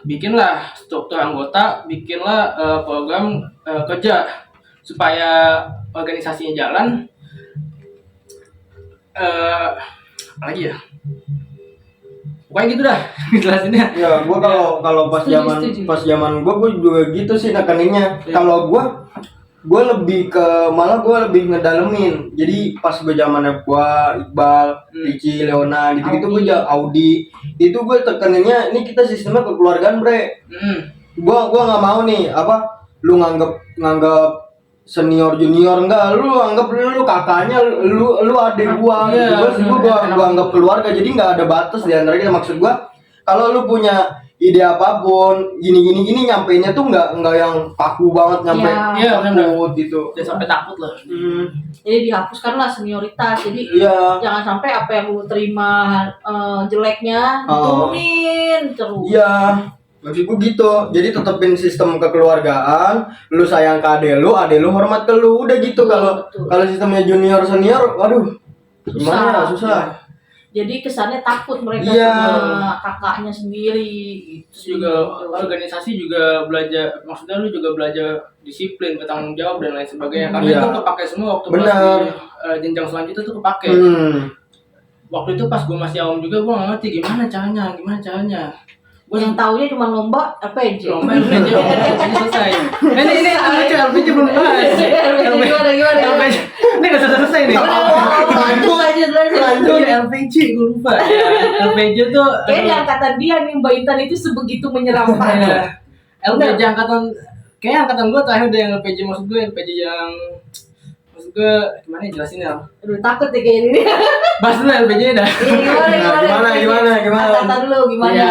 Bikinlah struktur anggota, bikinlah program kerja supaya organisasinya jalan. Apalagi ya? Pokoknya gitu dah jelasinnya. Ya, gua kalau pas zaman gua juga gitu sih nekeninnya. Kalau gua lebih ke malah gua lebih ngedalemin. Jadi pas gua zamannya gua Iqbal, Ricci, Leona gitu-gitu gua Audi. Itu gua tekeninnya ini kita sistemnya kekeluargaan, Bre. Gua enggak mau nih lu nganggap senior junior, enggak, lu anggap lu kakaknya, lu adik gua gitu. Gua anggap keluarga, jadi enggak ada batas di antara kita. Maksud gua kalau lu punya ide apapun gini nyampeinnya tuh enggak yang kaku banget nyampe takut gitu. Jangan sampai takut lah. Jadi dihapuskanlah senioritas. Jadi jangan sampai apa yang lu terima jeleknya diturunin terus. Iya. Maksud gue gitu, jadi tetepin sistem kekeluargaan, lu sayang ke ade lu hormat ke lu, udah gitu. Kalau sistemnya junior senior, waduh, gimana ya, susah. Jadi kesannya takut mereka sama kakaknya sendiri. Terus juga organisasi juga belajar, maksudnya lu juga belajar disiplin, bertanggung jawab dan lain sebagainya. Karena itu kepake semua waktu pas di jenjang selanjutnya tuh kepake. Waktu itu pas gue masih awam juga, gue nggak ngerti gimana caranya. Gue yang taunya cuma lomba LPG. Lomba LPG selesai. Ini LPG belum bahas. Gimana? LPG ini nggak selesai nih. Lanjut LPG gue lupa. LPG tuh. Kayaknya angkatan dia nih Mbak Intan itu sebegitu menyeramkan. LPG angkatan gue terakhir udah yang LPG, maksud gue LPG yang gimana ya jelasin ya? Aduh, takut deh kayak ini. Bahas dulu LPG dah. Gimana? Angkatan lu gimana?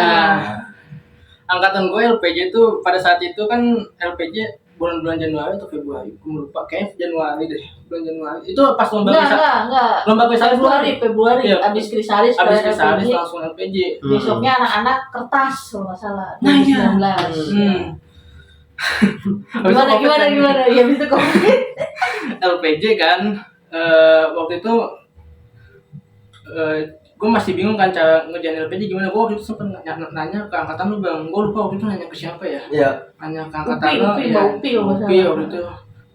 Angkatan gue LPG tuh pada saat itu kan LPG bulan Januari atau Februari, gue lupa, kayaknya Januari deh, bulan Januari. Itu pas lomba enggak. Lomba Krisalis Februari. Iya. Abis Krisalis langsung LPG. Besoknya anak-anak kertas kalau nggak salah. Nah, 2019. Gimana? Ya bisa komen. LPG kan waktu itu gue masih bingung kan cara ngerjain LPG gimana. Gue waktu itu sempet nanya ke angkatan lu bang, gue lupa waktu itu nanya ke siapa ya. Iya. Nanya ke angkatan lu, Upi waktu itu.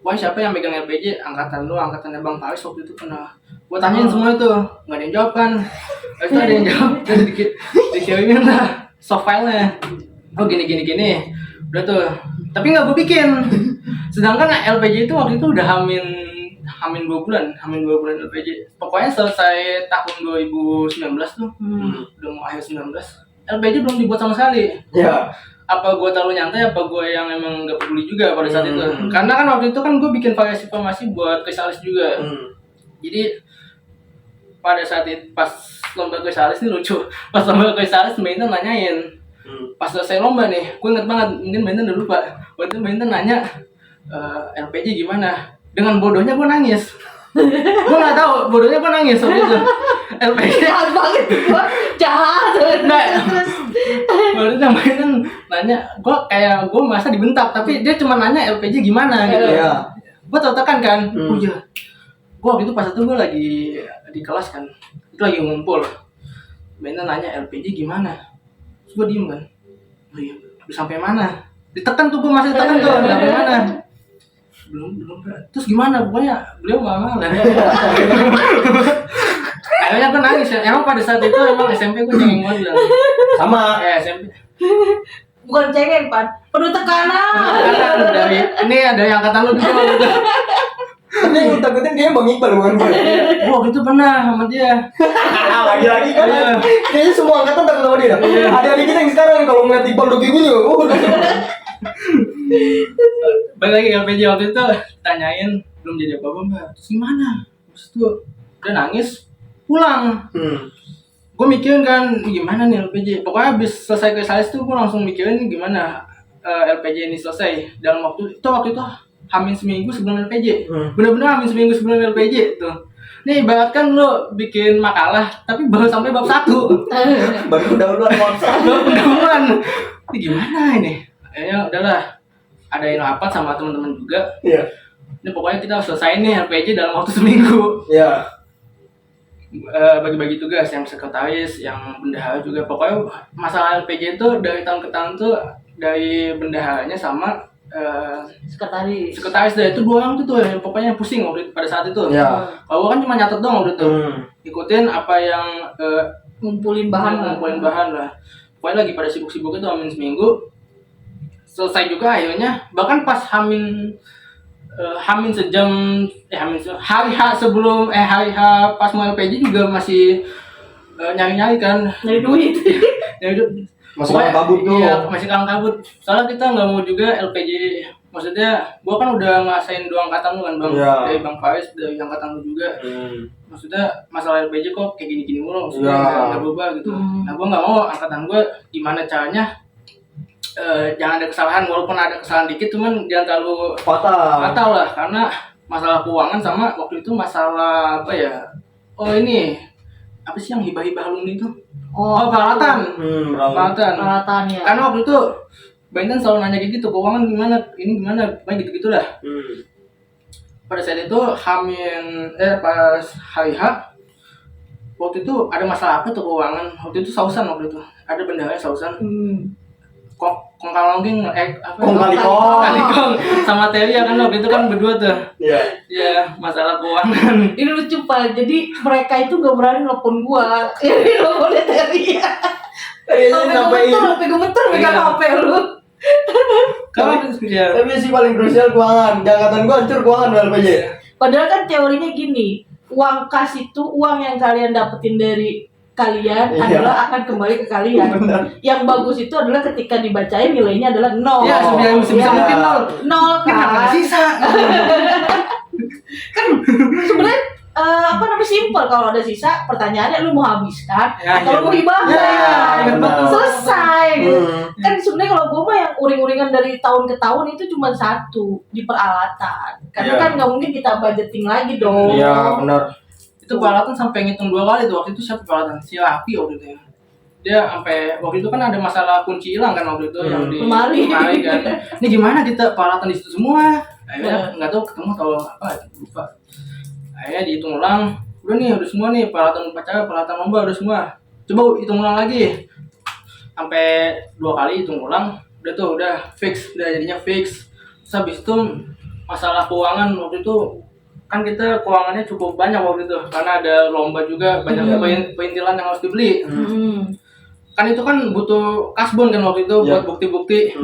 Wah siapa yang megang LPG? Angkatan lu, angkatannya Bang Paris waktu itu pernah. Gue tanyain semua itu, nggak ada yang jawab kan. Itu ada yang jawab, terus dikirimin lah soft file-nya. Oh gini. Udah tuh, tapi nggak gue bikin. Sedangkan LPG itu waktu itu udah hamin 2 bulan LPG. Pokoknya selesai tahun 2019 tuh, udah mau akhir 19. LPG belum dibuat sama sekali. Iya. Apa gue terlalu nyantai, apa gue yang emang gak peduli juga pada saat itu. Karena kan waktu itu kan gue bikin variasi formasi buat Chrysalis juga. Jadi pada saat itu pas lomba Chrysalis ini lucu. Pas lomba Chrysalis Benten nanyain. Pas selesai lomba nih, gue inget banget, mungkin Benten udah lupa. Waktu itu Benten nanya LPG gimana. Dengan bodohnya gue nangis. Gue gak tahu, bodohnya gue nangis waktu itu. LPG jahat banget gue, jahat. Baru namanya kan nanya, gue merasa dibentak, tapi dia cuma nanya LPG gimana gitu. Iya. Gue tertekan kan, oh iya. Gue waktu itu pas itu gue lagi di kelas kan, itu lagi ngumpul. Benten nanya LPG gimana, terus gue diem kan. Oh iya, udah sampai mana? Ditekan tuh, gue masih ditekan tuh, sampai mana? Belum. Terus gimana? Pokoknya beliau marah lah. Akhirnya gue nangis ya. Emang pada saat itu emang SMP gue cengeng banget. Sama. SMP. Bukan cengeng, Pan. Penuh tekanan. Ini ada yang angkatan lu gitu. Tapi yang takutin dia Bang Iqbal bukan gue. Wah itu pernah sama dia. Lagi-lagi kan. Kayaknya semua angkatan takut sama dia. Ada kita yang sekarang kalau ngeliat Iqbal udah kayak gini, Balik lagi ke LPG waktu itu tanyain belum jadi apa-apa mbak. Terus gimana? Terus tuh udah nangis pulang. Gue mikirin kan gimana nih LPG. Pokoknya habis selesai Chrysalis tuh gue langsung mikirin gimana LPG ini selesai dalam waktu itu hamin seminggu sebelum LPG. Bener-bener hamin seminggu sebelum LPG tuh. Nih ibaratkan lo bikin makalah tapi baru sampai bab 1. Baru pendahuluan WhatsApp. Baru pendahuluan. Ini gimana ini? Akhirnya udahlah. Ada yang rapat sama teman-teman juga. Iya. Ini pokoknya kita harus selesai nih LPG dalam waktu seminggu. Iya. Bagi-bagi tugas yang sekretaris, yang bendahara juga. Pokoknya masalah LPG itu dari tahun ke tahun tuh dari bendaharanya sama sekretaris itu 2 orang tuh yang pokoknya pusing waktu pada saat itu. Iya. Kalau kan cuma nyatet doang waktu itu. Ikutin apa yang ngumpulin bahan lah. Pokoknya lagi pada sibuk-sibuk itu hamin seminggu. Selesai juga akhirnya, bahkan pas hamin sejam hari H sebelum hari H pas mau LPG juga masih nyari kan, nyari duit. Masih kalang kabut tuh. Iya, masih kalang kabut. Soalnya kita nggak mau juga LPG. Maksudnya, gua kan udah ngerasain 2 angkatan lu kan bang, dari Bang Faris, dari angkatan lu juga. Maksudnya masalah LPG kok kayak gini-gini mulu, maksudnya nggak berubah gitu. Nah gua nggak mau angkatan gua gimana caranya. Jangan ada kesalahan, walaupun ada kesalahan dikit, cuman jangan terlalu fatal lah, karena masalah keuangan sama waktu itu masalah apa ya? Oh ini apa sih yang hibah-hibah alumni itu? Peralatan. Peralatan ya. Karena waktu itu Benten selalu nanya gitu, keuangan gimana, ini gimana, kayak gitu-gitu lah. Pada saat itu pas hari H, waktu itu ada masalah apa tuh keuangan? Waktu itu sausan waktu itu, ada bendaharanya sausan. Kong kalongking Kong kalikong sama Terry ya kan waktu itu kan berdua tuh. Iya, masalah keuangan. Ini lucu Pak, jadi mereka itu gak berani nelfon gua. Ini nelfonnya Terry. Sampai gemeter megang HP lu. Tapi sih paling krusial keuangan. Angkatan gua hancur keuangan LPG. Padahal kan teorinya gini, uang kas itu uang yang kalian dapetin dari kalian adalah akan kembali ke kalian. Yang bagus itu adalah ketika dibacain nilainya adalah 0. Iya, sebisa mungkin 0 kan. Sisa. Kan sebenarnya simpel, kalau ada sisa pertanyaannya lu mau habiskan atau lu mau hibahkan. Selesai gitu. Kan sebenarnya kalau gue mah yang uring-uringan dari tahun ke tahun itu cuma 1 di peralatan. Karena kan nggak mungkin kita budgeting lagi dong. Iya benar. Itu peralatan sampai ngitung 2 kali tuh. Waktu itu siapa peralatan? Si Rapi waktu itu ya. Dia sampai waktu itu kan ada masalah kunci hilang kan waktu itu yang di lemari kan. Ini gimana kita peralatan di situ semua? Akhirnya nggak tahu ketemu atau apa lupa. Akhirnya dihitung ulang udah nih, udah semua nih peralatan upacara, peralatan lomba udah semua. Coba hitung ulang lagi. Sampai 2 kali hitung ulang, udah fix, udah jadinya fix. Terus habis itu masalah keuangan waktu itu kan kita keuangannya cukup banyak waktu itu karena ada lomba juga, banyak perintilan yang harus dibeli. Kan itu kan butuh kasbon kan waktu itu buat bukti-bukti.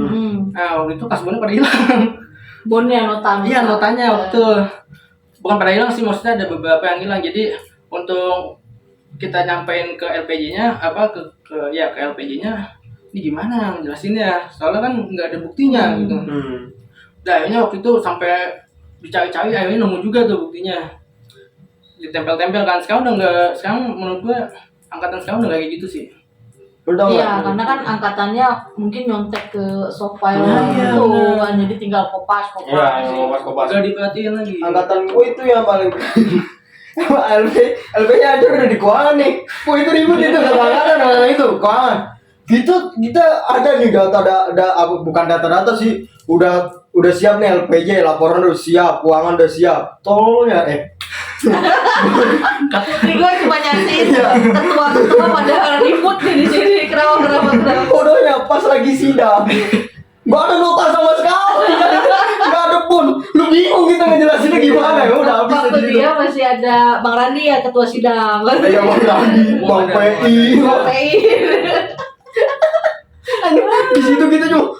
Nah waktu itu kasbonnya pada hilang. Bonnya nota. Iya notanya waktu itu bukan pada hilang sih, maksudnya ada beberapa yang hilang. Jadi untuk kita nyampein ke LPJ-nya ke LPJ-nya ini gimana jelasinnya, soalnya kan nggak ada buktinya gitu. Nah akhirnya waktu itu sampai dicari-cari, akhirnya nemu juga tuh buktinya, ditempel-tempel kan. Sekarang menurut gua angkatan sekarang udah kayak gitu sih. Iya, karena kan angkatannya mungkin nyontek ke soft file gitu kan, jadi tinggal kopas. Gak diperhatiin lagi. Angkatan gue itu yang paling LP-nya aja udah di keuangan nih. Wah itu ribut itu keuangan itu keuangan. Kita ada nih bukan data-data sih. Udah siap nih LPJ, laporan udah siap, keuangan udah siap. Tolong ya Ini gue cuma nyaksiin ketua pada ribut nih di sini. Kenapa? Bodohnya pas lagi sidang. Gak ada nota sama sekali. Gak ada pun. Lu bingung kita ngejelasinnya gimana ya. Udah habis waktu dia masih ada Bang Randi ya ketua sidang. Iya Bang Randi, Bang PI. Di situ kita cuma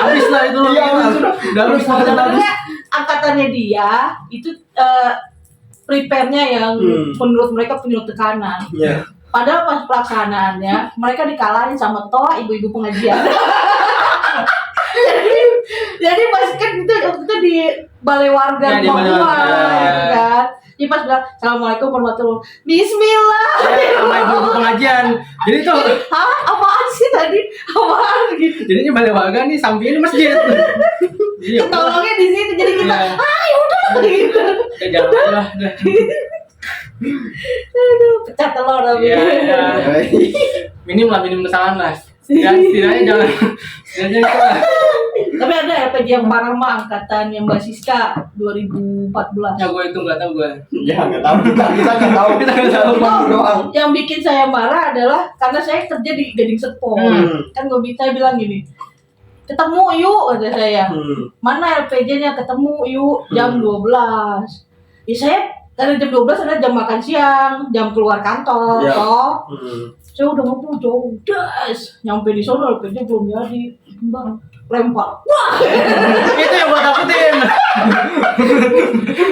habis lah itu. Iya, habis sudah. Sebenarnya angkatannya dia itu prepare-nya yang menurut mereka penuh tekanan. Iya. Padahal pas pelaksanaannya mereka dikalahin sama toa ibu-ibu pengajian. jadi pas kan itu di balai warga di balai warga, gitu kan. Jadi pas bilang assalamualaikum warahmatullahi wabarakatuh. Bismillah. Sama ibu pengajian. Jadi tuh apaan sih tadi? Apaan gitu. jadinya balai warga nih sampingnya di masjid. Iya. Ketolongnya di situ jadi kita yaudah gitu. Jangan lah. Aduh, pecah telur tapi. Iya. Minim kesalahan lah. Setidaknya jangan. Setidaknya itu lah. Tapi ada LPJ yang parah mah angkatan yang Mbak Siska 2014. Ya gue itu nggak tahu gue. Ya nggak tahu kita nggak tahu doang. Yang bikin saya marah adalah karena saya kerja di Gading Serpong. Kan saya bilang gini, ketemu yuk kata saya. Mana LPJ-nya, ketemu yuk jam 12. Ya saya dari jam 12 ada jam makan siang, jam keluar kantor, toh. Saya udah mau jauh, nyampe di sana LPJ belum jadi, Bang. Lempar. Wah. Itu yang gua takutin.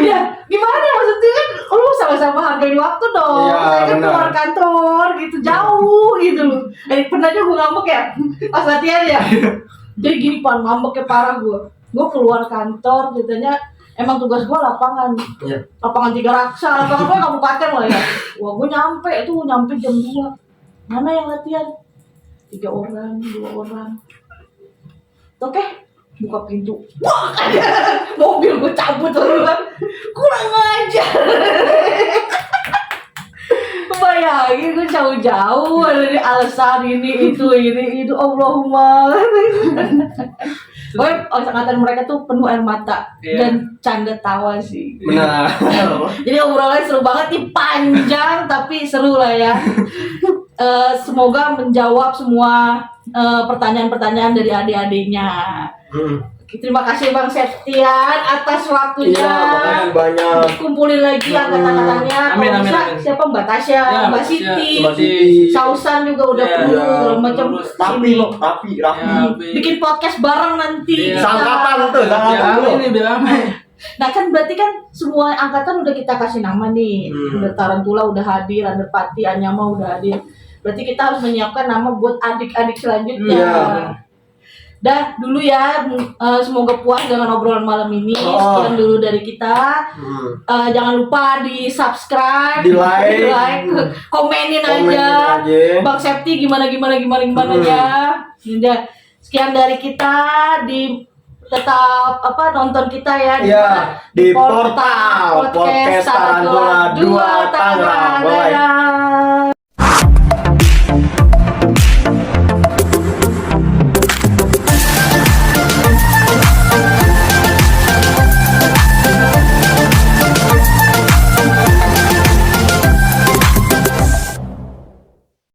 Ya, gimana maksudnya kan lu sama-sama hargain waktu dong. Iya, Saya kan benar. keluar kantor gitu jauh gitu loh. Pernah aja gue ngambek ya pas latihan ya. Jadi gini pan ngambeknya parah gue. Gue keluar kantor katanya emang tugas gue lapangan. Iya. Lapangan 3 Raksa, lapangan gue kabupaten lah ya. Wah, gue nyampe jam 2. Mana yang latihan? 3 orang, 2 orang. Oke, buka pintu. Wah, mobil gue cabut duluan. Kurang ajar. Bayangin gue jauh-jauh dari alasan ini itu. Allahumma. Angkatan mereka tuh penuh air mata dan canda tawa sih. Benar. Jadi obrolannya seru banget nih, panjang tapi seru lah ya. Semoga menjawab semua pertanyaan-pertanyaan dari adik-adiknya. Terima kasih Bang Septian atas waktunya. Iya, banyak. Kumpulin lagi angkatan-angkatannya. Amin, Kalau bisa amin. siapa Mbak Tasya, Ya, Mbak Siti, Mbak Siti. Sausan juga udah Ya, penuh ya. segala macam. Rapi loh, rapi. Ya, Bikin podcast bareng nanti. Iya. Sangkatan tuh, biar ramai nih, biar ramai. Nah kan berarti kan semua angkatan udah kita kasih nama nih. Udah Tarantula udah hadir, Underpati, Anyama udah hadir. Berarti kita harus menyiapkan nama buat adik-adik selanjutnya. Iya. Dah dulu ya, semoga puas dengan obrolan malam ini. Sekian dulu dari kita. Jangan lupa di subscribe, Di like. komenin aja. Bang Septi gimana ya. Udah. Sekian dari kita, tetap nonton kita ya di portal podcast Tarantula 2 Tangerang. Bye.